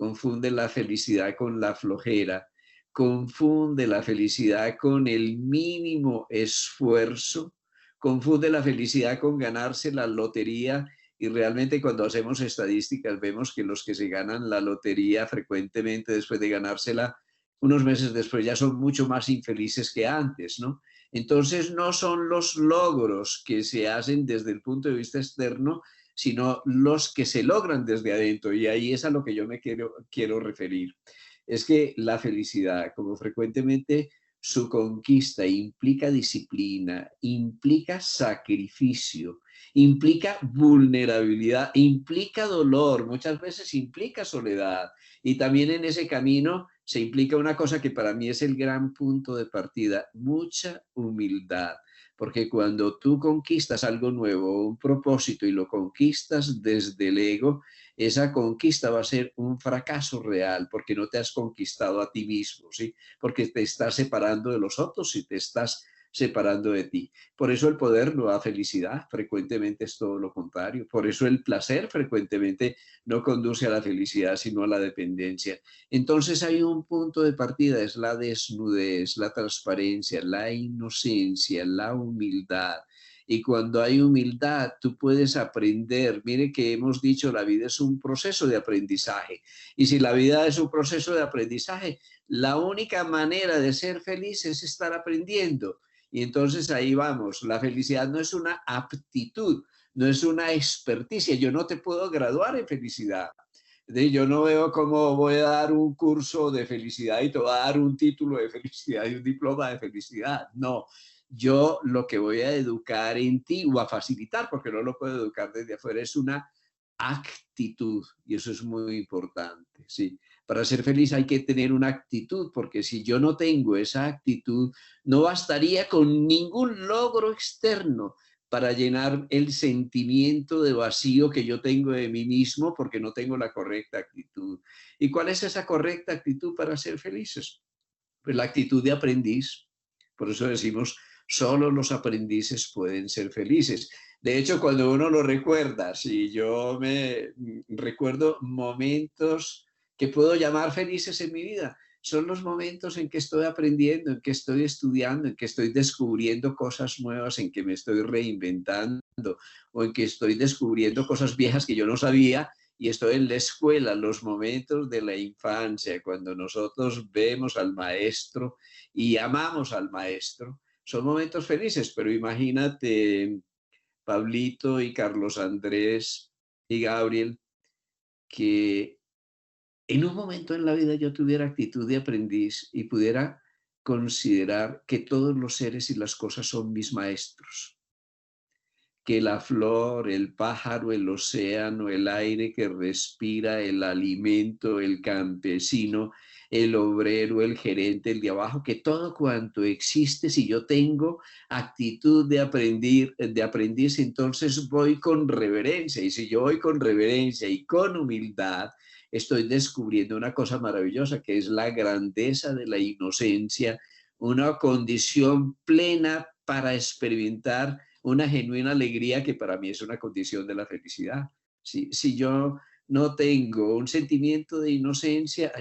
[SPEAKER 2] confunde la felicidad con la flojera, confunde la felicidad con el mínimo esfuerzo, confunde la felicidad con ganarse la lotería. Y realmente cuando hacemos estadísticas vemos que los que se ganan la lotería frecuentemente después de ganársela, unos meses después ya son mucho más infelices que antes, ¿no? Entonces no son los logros que se hacen desde el punto de vista externo, sino los que se logran desde adentro. Y ahí es a lo que yo me quiero referir. Es que la felicidad, como frecuentemente su conquista implica disciplina, implica sacrificio, implica vulnerabilidad, implica dolor, muchas veces implica soledad. Y también en ese camino se implica una cosa que para mí es el gran punto de partida, mucha humildad. Porque cuando tú conquistas algo nuevo, un propósito, y lo conquistas desde el ego, esa conquista va a ser un fracaso real, porque no te has conquistado a ti mismo, ¿sí? Porque te estás separando de los otros y te estás separando de ti. Por eso el poder no da felicidad, frecuentemente es todo lo contrario. Por eso el placer frecuentemente no conduce a la felicidad, sino a la dependencia. Entonces hay un punto de partida, es la desnudez, la transparencia, la inocencia, la humildad. Y cuando hay humildad, tú puedes aprender. Mire que hemos dicho, la vida es un proceso de aprendizaje. Y si la vida es un proceso de aprendizaje, la única manera de ser feliz es estar aprendiendo. Y entonces ahí vamos, la felicidad no es una aptitud, no es una experticia. Yo no te puedo graduar en felicidad. Yo no veo cómo voy a dar un curso de felicidad y te voy a dar un título de felicidad y un diploma de felicidad. No, yo lo que voy a educar en ti o a facilitar, porque no lo puedo educar desde afuera, es una actitud, y eso es muy importante, ¿sí? Para ser feliz hay que tener una actitud, porque si yo no tengo esa actitud, no bastaría con ningún logro externo para llenar el sentimiento de vacío que yo tengo de mí mismo, porque no tengo la correcta actitud. ¿Y cuál es esa correcta actitud para ser felices? Pues la actitud de aprendiz. Por eso decimos, solo los aprendices pueden ser felices. De hecho, cuando uno lo recuerda, si yo me recuerdo momentos que puedo llamar felices en mi vida, son los momentos en que estoy aprendiendo, en que estoy estudiando, en que estoy descubriendo cosas nuevas, en que me estoy reinventando o en que estoy descubriendo cosas viejas que yo no sabía. Y estoy en la escuela, los momentos de la infancia, cuando nosotros vemos al maestro y amamos al maestro, son momentos felices. Pero imagínate, Pablito y Carlos Andrés y Gabriel, que en un momento en la vida yo tuviera actitud de aprendiz y pudiera considerar que todos los seres y las cosas son mis maestros, que la flor, el pájaro, el océano, el aire que respira, el alimento, el campesino, el obrero, el gerente, el de abajo, que todo cuanto existe, si yo tengo actitud de aprendiz, entonces voy con reverencia. Y si yo voy con reverencia y con humildad, estoy descubriendo una cosa maravillosa, que es la grandeza de la inocencia, una condición plena para experimentar una genuina alegría, que para mí es una condición de la felicidad. Si yo no tengo un sentimiento de inocencia,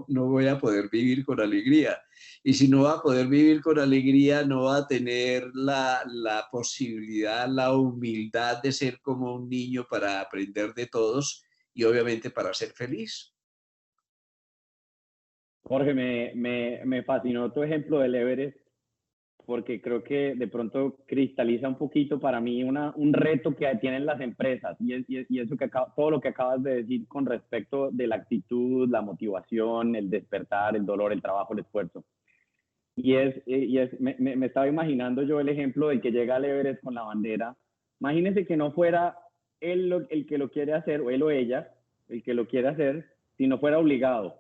[SPEAKER 2] no voy a poder vivir con alegría. Y si no va a poder vivir con alegría, no va a tener la posibilidad, la humildad de ser como un niño para aprender de todos y obviamente para ser feliz.
[SPEAKER 3] Jorge, me fascinó tu ejemplo del Everest, porque creo que de pronto cristaliza un poquito para mí un reto que tienen las empresas, y eso todo lo que acabas de decir con respecto de la actitud, la motivación, el despertar, el dolor, el trabajo, el esfuerzo. Me estaba imaginando yo el ejemplo del que llega al Everest con la bandera. Imagínense que no fuera él el que lo quiere hacer, o él o ella el que lo quiere hacer, si no fuera obligado.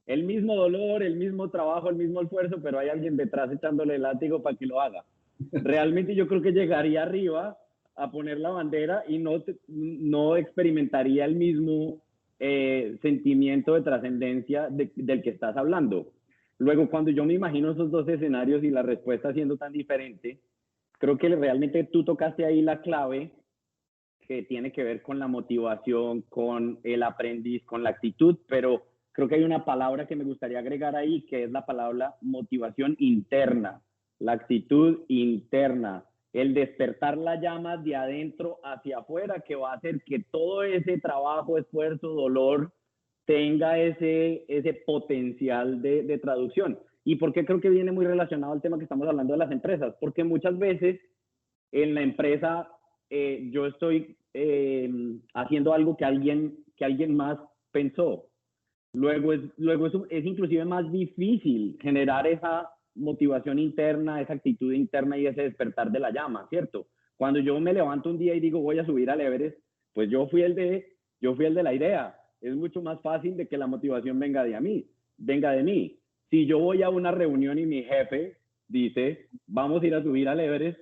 [SPEAKER 3] El mismo dolor, el mismo trabajo, el mismo esfuerzo, pero hay alguien detrás echándole el látigo para que lo haga. Realmente yo creo que llegaría arriba a poner la bandera y no experimentaría el mismo sentimiento de trascendencia del que estás hablando. Luego, cuando yo me imagino esos dos escenarios y la respuesta siendo tan diferente, creo que realmente tú tocaste ahí la clave, que tiene que ver con la motivación, con el aprendiz, con la actitud, pero creo que hay una palabra que me gustaría agregar ahí, que es la palabra motivación interna, la actitud interna, el despertar la llama de adentro hacia afuera, que va a hacer que todo ese trabajo, esfuerzo, dolor, tenga ese potencial de traducción. ¿Y por qué creo que viene muy relacionado al tema que estamos hablando de las empresas? Porque muchas veces en la empresa yo estoy haciendo algo que alguien más pensó. Luego es inclusive más difícil generar esa motivación interna, esa actitud interna y ese despertar de la llama, ¿cierto? Cuando yo me levanto un día y digo voy a subir al Everest, pues yo fui el de la idea. Es mucho más fácil de que la motivación venga de mí. Si yo voy a una reunión y mi jefe dice, vamos a ir a subir al Everest,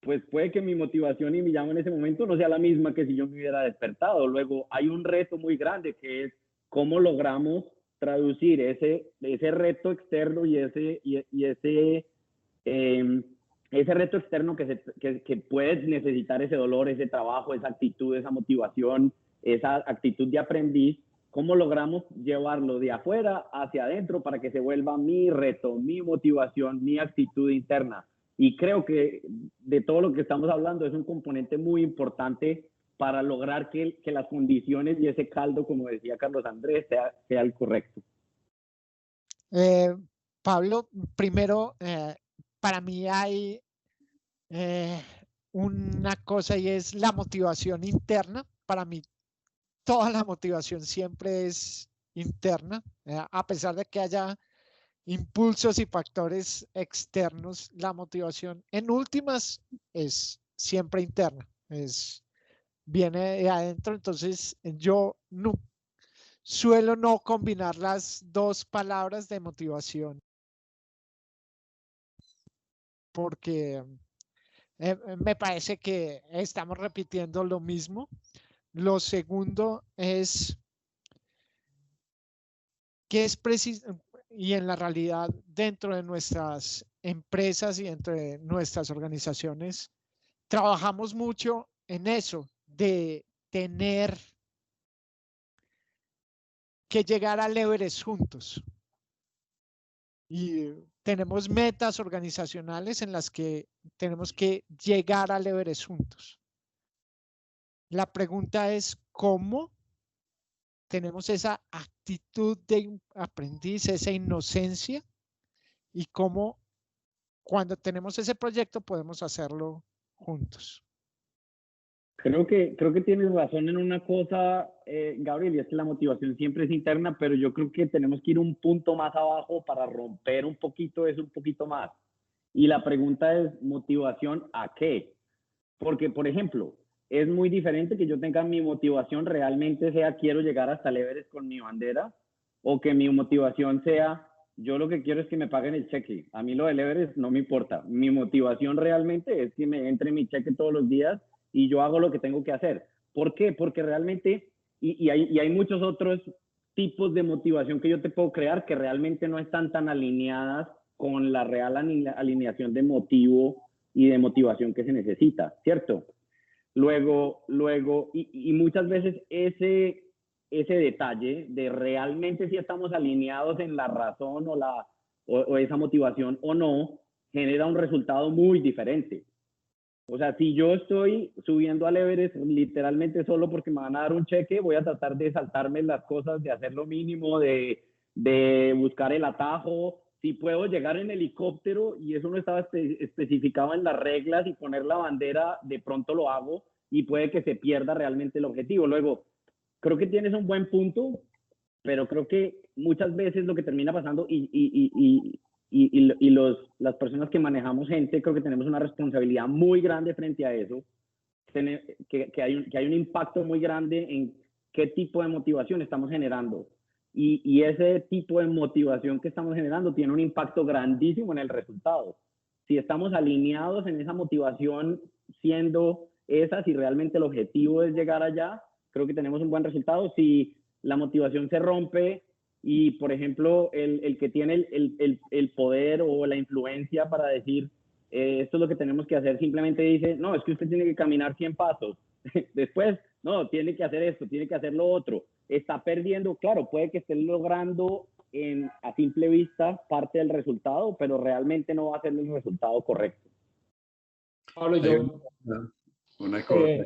[SPEAKER 3] pues puede que mi motivación y mi llama en ese momento no sea la misma que si yo me hubiera despertado. Luego hay un reto muy grande que es cómo logramos traducir ese reto externo y ese reto externo que puede necesitar ese dolor, ese trabajo, esa actitud, esa motivación, esa actitud de aprendiz. ¿Cómo logramos llevarlo de afuera hacia adentro para que se vuelva mi reto, mi motivación, mi actitud interna? Y creo que de todo lo que estamos hablando es un componente muy importante para lograr que las condiciones y ese caldo, como decía Carlos Andrés, sea el correcto.
[SPEAKER 1] Pablo, primero, para mí hay una cosa y es la motivación interna. Para mí toda la motivación siempre es interna, a pesar de que haya impulsos y factores externos, la motivación en últimas es siempre interna, viene de adentro. Entonces yo suelo no combinar las dos palabras de motivación porque me parece que estamos repitiendo lo mismo. Lo segundo es que es preciso, y en la realidad dentro de nuestras empresas y dentro de nuestras organizaciones, trabajamos mucho en eso, de tener que llegar al Everest juntos. Y tenemos metas organizacionales en las que tenemos que llegar al Everest juntos. La pregunta es cómo tenemos esa actitud de aprendiz, esa inocencia, y cómo cuando tenemos ese proyecto podemos hacerlo juntos.
[SPEAKER 3] Creo que tienes razón en una cosa, Gabriel, y es que la motivación siempre es interna, pero yo creo que tenemos que ir un punto más abajo para romper un poquito eso, un poquito más. Y la pregunta es, ¿motivación a qué? Porque, por ejemplo, es muy diferente que yo tenga mi motivación realmente sea quiero llegar hasta el Everest con mi bandera, o que mi motivación sea yo lo que quiero es que me paguen el cheque. A mí lo del Everest no me importa. Mi motivación realmente es que me entre mi cheque todos los días y yo hago lo que tengo que hacer. ¿Por qué? Porque realmente, y hay muchos otros tipos de motivación que yo te puedo crear que realmente no están tan alineadas con la real alineación de motivo y de motivación que se necesita, ¿cierto? Luego y muchas veces ese detalle de realmente si estamos alineados en la razón o esa motivación o no, genera un resultado muy diferente. O sea, si yo estoy subiendo al Everest literalmente solo porque me van a dar un cheque, voy a tratar de saltarme las cosas, de hacer lo mínimo, de buscar el atajo. Si puedo llegar en helicóptero y eso no estaba especificado en las reglas y poner la bandera, de pronto lo hago y puede que se pierda realmente el objetivo. Luego, creo que tienes un buen punto, pero creo que muchas veces lo que termina pasando las personas que manejamos gente, creo que tenemos una responsabilidad muy grande frente a eso, que hay un impacto muy grande en qué tipo de motivación estamos generando. Y ese tipo de motivación que estamos generando tiene un impacto grandísimo en el resultado. Si estamos alineados en esa motivación, siendo esa, si realmente el objetivo es llegar allá, creo que tenemos un buen resultado. Si la motivación se rompe y, por ejemplo, el que tiene el poder o la influencia para decir esto es lo que tenemos que hacer, simplemente dice, no, es que usted tiene que caminar 100 pasos. Después, no, tiene que hacer esto, tiene que hacer lo otro. Está perdiendo, claro, puede que esté logrando a simple vista parte del resultado, pero realmente no va a ser el resultado correcto.
[SPEAKER 4] Pablo,
[SPEAKER 2] Hay
[SPEAKER 4] yo...
[SPEAKER 2] una cosa.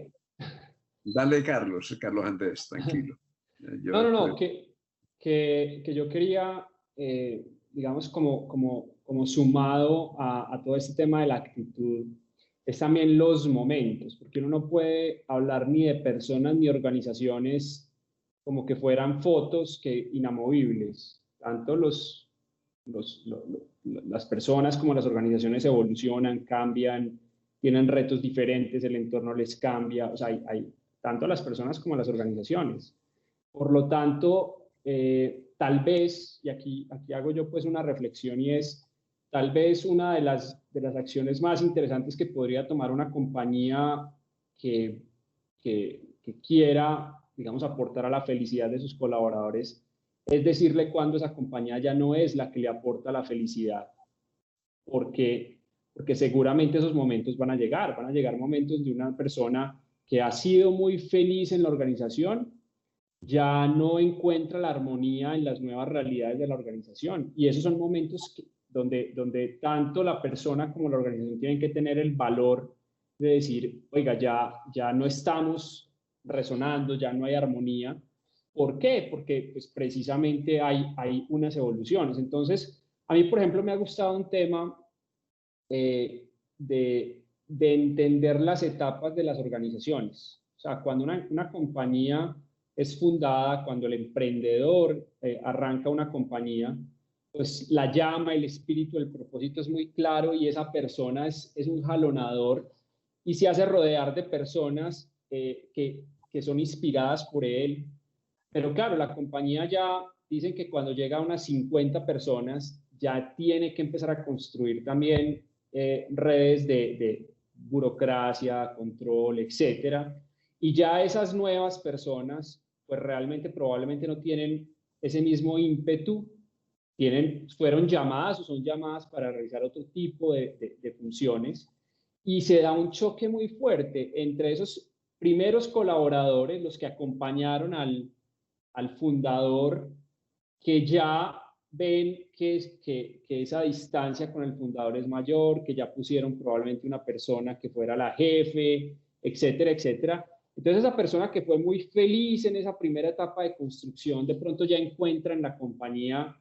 [SPEAKER 2] Dale, Carlos Andrés, tranquilo.
[SPEAKER 4] No, que yo quería, digamos, como sumado a todo este tema de la actitud, es también los momentos, porque uno no puede hablar ni de personas ni organizaciones como que fueran fotos que inamovibles. Tanto las personas como las organizaciones evolucionan, cambian, tienen retos diferentes, el entorno les cambia, o sea, hay tanto las personas como las organizaciones. Por lo tanto, tal vez, y aquí hago yo pues una reflexión y es, tal vez una de las acciones más interesantes que podría tomar una compañía que quiera, digamos, aportar a la felicidad de sus colaboradores, es decirle cuando esa compañía ya no es la que le aporta la felicidad, porque seguramente esos momentos van a llegar momentos de una persona que ha sido muy feliz en la organización, ya no encuentra la armonía en las nuevas realidades de la organización. Y esos son momentos donde tanto la persona como la organización tienen que tener el valor de decir, oiga, ya no estamos resonando, ya no hay armonía. ¿Por qué? Porque pues, precisamente hay unas evoluciones. Entonces, a mí, por ejemplo, me ha gustado un tema de entender las etapas de las organizaciones. O sea, cuando una compañía es fundada, cuando el emprendedor arranca una compañía, pues la llama, el espíritu, el propósito es muy claro y esa persona es un jalonador y se hace rodear de personas que son inspiradas por él. Pero claro, la compañía ya dicen que cuando llega a unas 50 personas ya tiene que empezar a construir también redes de burocracia, control, etcétera. Y ya esas nuevas personas, pues realmente probablemente no tienen ese mismo ímpetu, fueron llamadas o son llamadas para realizar otro tipo de funciones. Y se da un choque muy fuerte entre esos primeros colaboradores, los que acompañaron al fundador, que ya ven que esa distancia con el fundador es mayor, que ya pusieron probablemente una persona que fuera la jefe, etcétera, etcétera. Entonces esa persona que fue muy feliz en esa primera etapa de construcción, de pronto ya encuentra en la compañía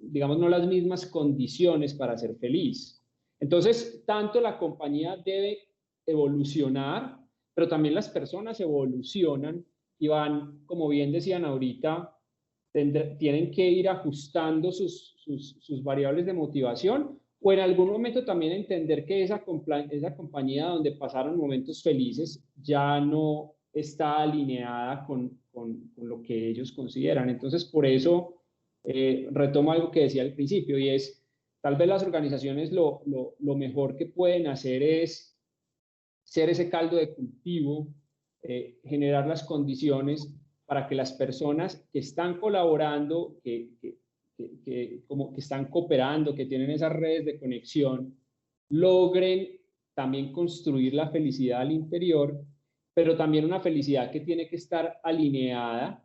[SPEAKER 4] digamos, no las mismas condiciones para ser feliz. Entonces, tanto la compañía debe evolucionar, pero también las personas evolucionan y van, como bien decían ahorita, tienen que ir ajustando sus variables de motivación o en algún momento también entender que esa compañía donde pasaron momentos felices ya no está alineada con lo que ellos consideran. Entonces, por eso retomo algo que decía al principio y es, tal vez las organizaciones lo mejor que pueden hacer es ser ese caldo de cultivo, generar las condiciones para que las personas que están colaborando, como que están cooperando, que tienen esas redes de conexión, logren también construir la felicidad al interior, pero también una felicidad que tiene que estar alineada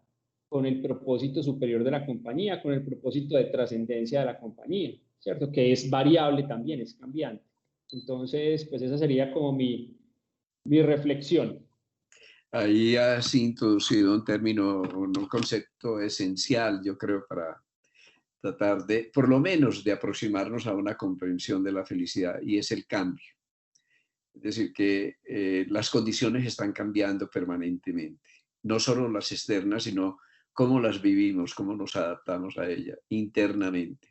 [SPEAKER 4] con el propósito superior de la compañía, con el propósito de trascendencia de la compañía, ¿cierto? Que es variable también, es cambiante. Entonces, pues esa sería como mi reflexión.
[SPEAKER 2] Ahí has introducido un término, un concepto esencial, yo creo, para tratar de, por lo menos, de aproximarnos a una comprensión de la felicidad, y es el cambio. Es decir, que las condiciones están cambiando permanentemente, no solo las externas, sino cómo las vivimos, cómo nos adaptamos a ellas internamente.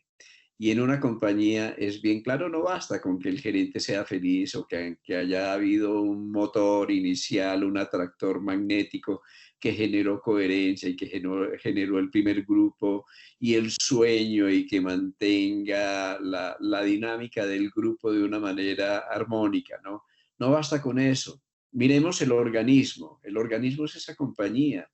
[SPEAKER 2] Y en una compañía es bien claro, no basta con que el gerente sea feliz o que haya habido un motor inicial, un atractor magnético que generó coherencia y que generó el primer grupo y el sueño y que mantenga la dinámica del grupo de una manera armónica, ¿no? No basta con eso. Miremos el organismo. El organismo es esa compañía.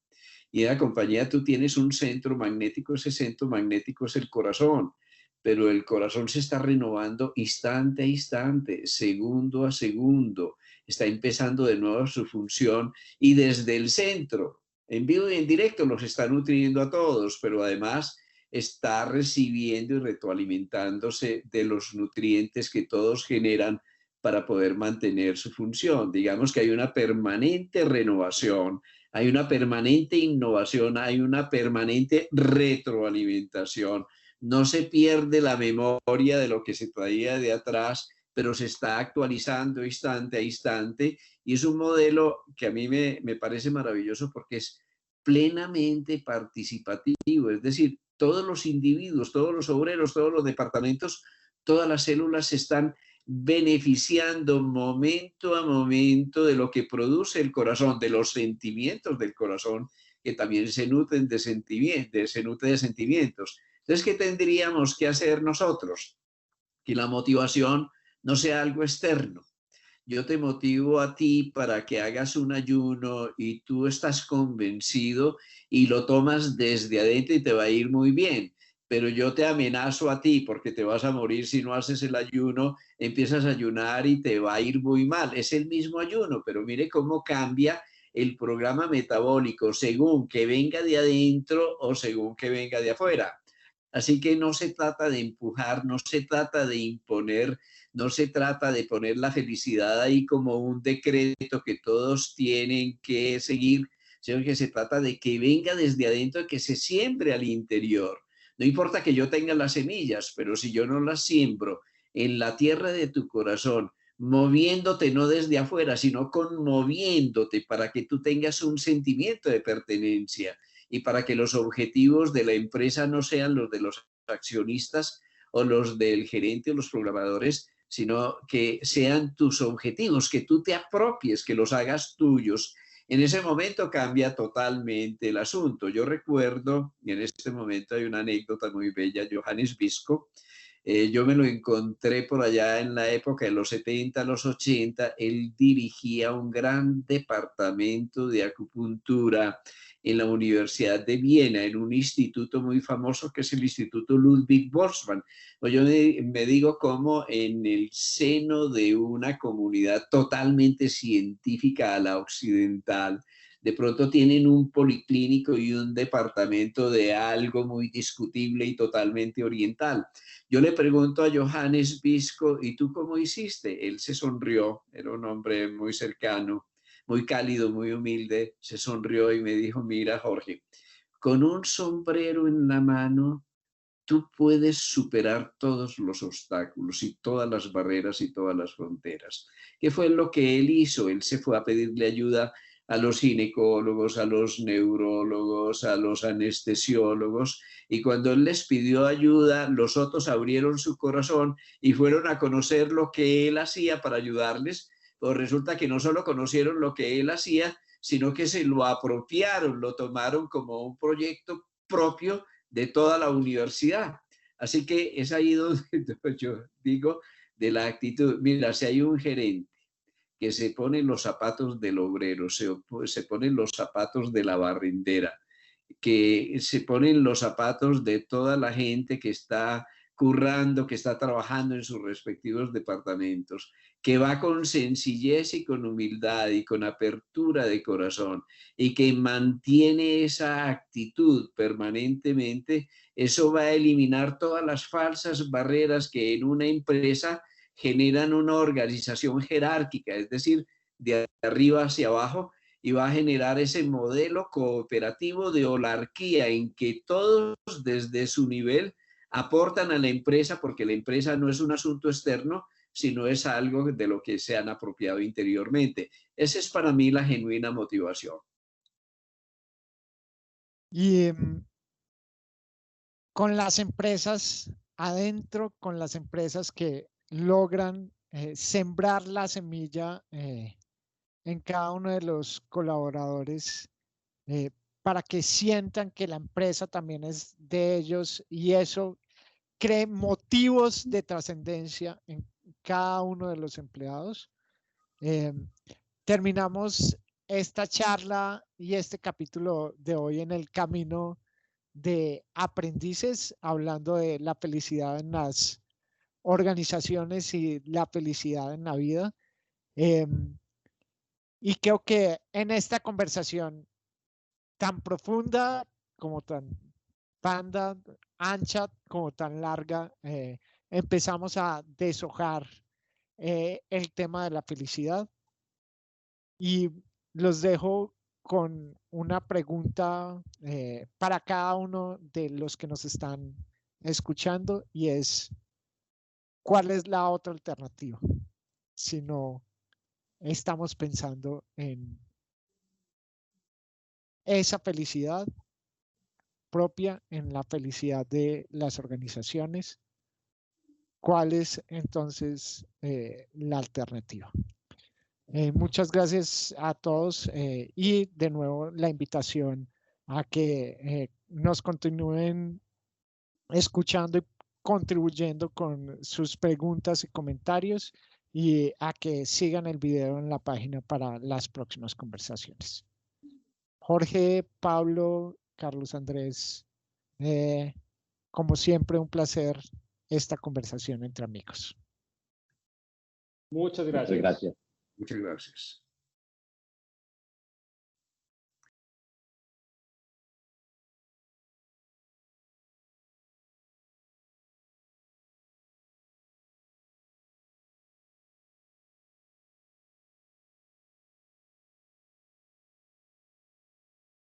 [SPEAKER 2] Y en la compañía tú tienes un centro magnético, ese centro magnético es el corazón, pero el corazón se está renovando instante a instante, segundo a segundo, está empezando de nuevo su función y desde el centro, en vivo y en directo, los está nutriendo a todos, pero además está recibiendo y retroalimentándose de los nutrientes que todos generan para poder mantener su función. Digamos que hay una permanente renovación, hay una permanente innovación, hay una permanente retroalimentación. No se pierde la memoria de lo que se traía de atrás, pero se está actualizando instante a instante, y es un modelo que a mí me parece maravilloso porque es plenamente participativo, es decir, todos los individuos, todos los obreros, todos los departamentos, todas las células se están beneficiando momento a momento de lo que produce el corazón, de los sentimientos del corazón, que también se nutren de sentimientos, se nutre de sentimientos. Entonces, ¿qué tendríamos que hacer nosotros? Que la motivación no sea algo externo. Yo te motivo a ti para que hagas un ayuno y tú estás convencido y lo tomas desde adentro y te va a ir muy bien. Pero yo te amenazo a ti porque te vas a morir si no haces el ayuno, empiezas a ayunar y te va a ir muy mal. Es el mismo ayuno, pero mire cómo cambia el programa metabólico según que venga de adentro o según que venga de afuera. Así que no se trata de empujar, no se trata de imponer, no se trata de poner la felicidad ahí como un decreto que todos tienen que seguir, sino que se trata de que venga desde adentro, que se siembre al interior. No importa que yo tenga las semillas, pero si yo no las siembro en la tierra de tu corazón, moviéndote no desde afuera, sino conmoviéndote para que tú tengas un sentimiento de pertenencia y para que los objetivos de la empresa no sean los de los accionistas o los del gerente o los programadores, sino que sean tus objetivos, que tú te apropies, que los hagas tuyos. En ese momento cambia totalmente el asunto. Yo recuerdo, y en este momento hay una anécdota muy bella, Johannes Bisco, yo me lo encontré por allá en la época de los 70, los 80, él dirigía un gran departamento de acupuntura en la Universidad de Viena, en un instituto muy famoso que es el Instituto Ludwig Boltzmann. Yo me digo como en el seno de una comunidad totalmente científica a la occidental, de pronto tienen un policlínico y un departamento de algo muy discutible y totalmente oriental. Yo le pregunto a Johannes Bisco, ¿y tú cómo hiciste? Él se sonrió, era un hombre muy cercano, muy cálido, muy humilde, se sonrió y me dijo, mira Jorge, con un sombrero en la mano, tú puedes superar todos los obstáculos y todas las barreras y todas las fronteras. ¿Qué fue lo que él hizo? Él se fue a pedirle ayuda a los ginecólogos, a los neurólogos, a los anestesiólogos, y cuando él les pidió ayuda, los otros abrieron su corazón y fueron a conocer lo que él hacía para ayudarles. Pues resulta que no solo conocieron lo que él hacía, sino que se lo apropiaron, lo tomaron como un proyecto propio de toda la universidad. Así que es ahí donde yo digo de la actitud. Mira, si hay un gerente que se pone los zapatos del obrero, se ponen los zapatos de la barrendera, que se ponen los zapatos de toda la gente que está currando, que está trabajando en sus respectivos departamentos, que va con sencillez y con humildad y con apertura de corazón y que mantiene esa actitud permanentemente, eso va a eliminar todas las falsas barreras que en una empresa generan una organización jerárquica, es decir, de arriba hacia abajo, y va a generar ese modelo cooperativo de holarquía en que todos desde su nivel aportan a la empresa, porque la empresa no es un asunto externo, sino es algo de lo que se han apropiado interiormente. Esa es para mí la genuina motivación.
[SPEAKER 1] Y con las empresas adentro, con las empresas que logran sembrar la semilla en cada uno de los colaboradores para que sientan que la empresa también es de ellos, y eso cree motivos de trascendencia en cada uno de los empleados. Terminamos esta charla y este capítulo de hoy en el camino de aprendices, hablando de la felicidad en las organizaciones y la felicidad en la vida. Y creo que en esta conversación tan profunda como tan ancha como tan larga, empezamos a deshojar el tema de la felicidad. Y los dejo con una pregunta para cada uno de los que nos están escuchando, y es: ¿cuál es la otra alternativa? Si no estamos pensando en esa felicidad propia, en la felicidad de las organizaciones, ¿cuál es entonces la alternativa? Muchas gracias a todos y de nuevo la invitación a que nos continúen escuchando y contribuyendo con sus preguntas y comentarios, y a que sigan el video en la página para las próximas conversaciones. Jorge, Pablo, Carlos Andrés, como siempre, un placer esta conversación entre amigos.
[SPEAKER 4] Muchas gracias.
[SPEAKER 3] Muchas gracias.
[SPEAKER 2] Muchas gracias.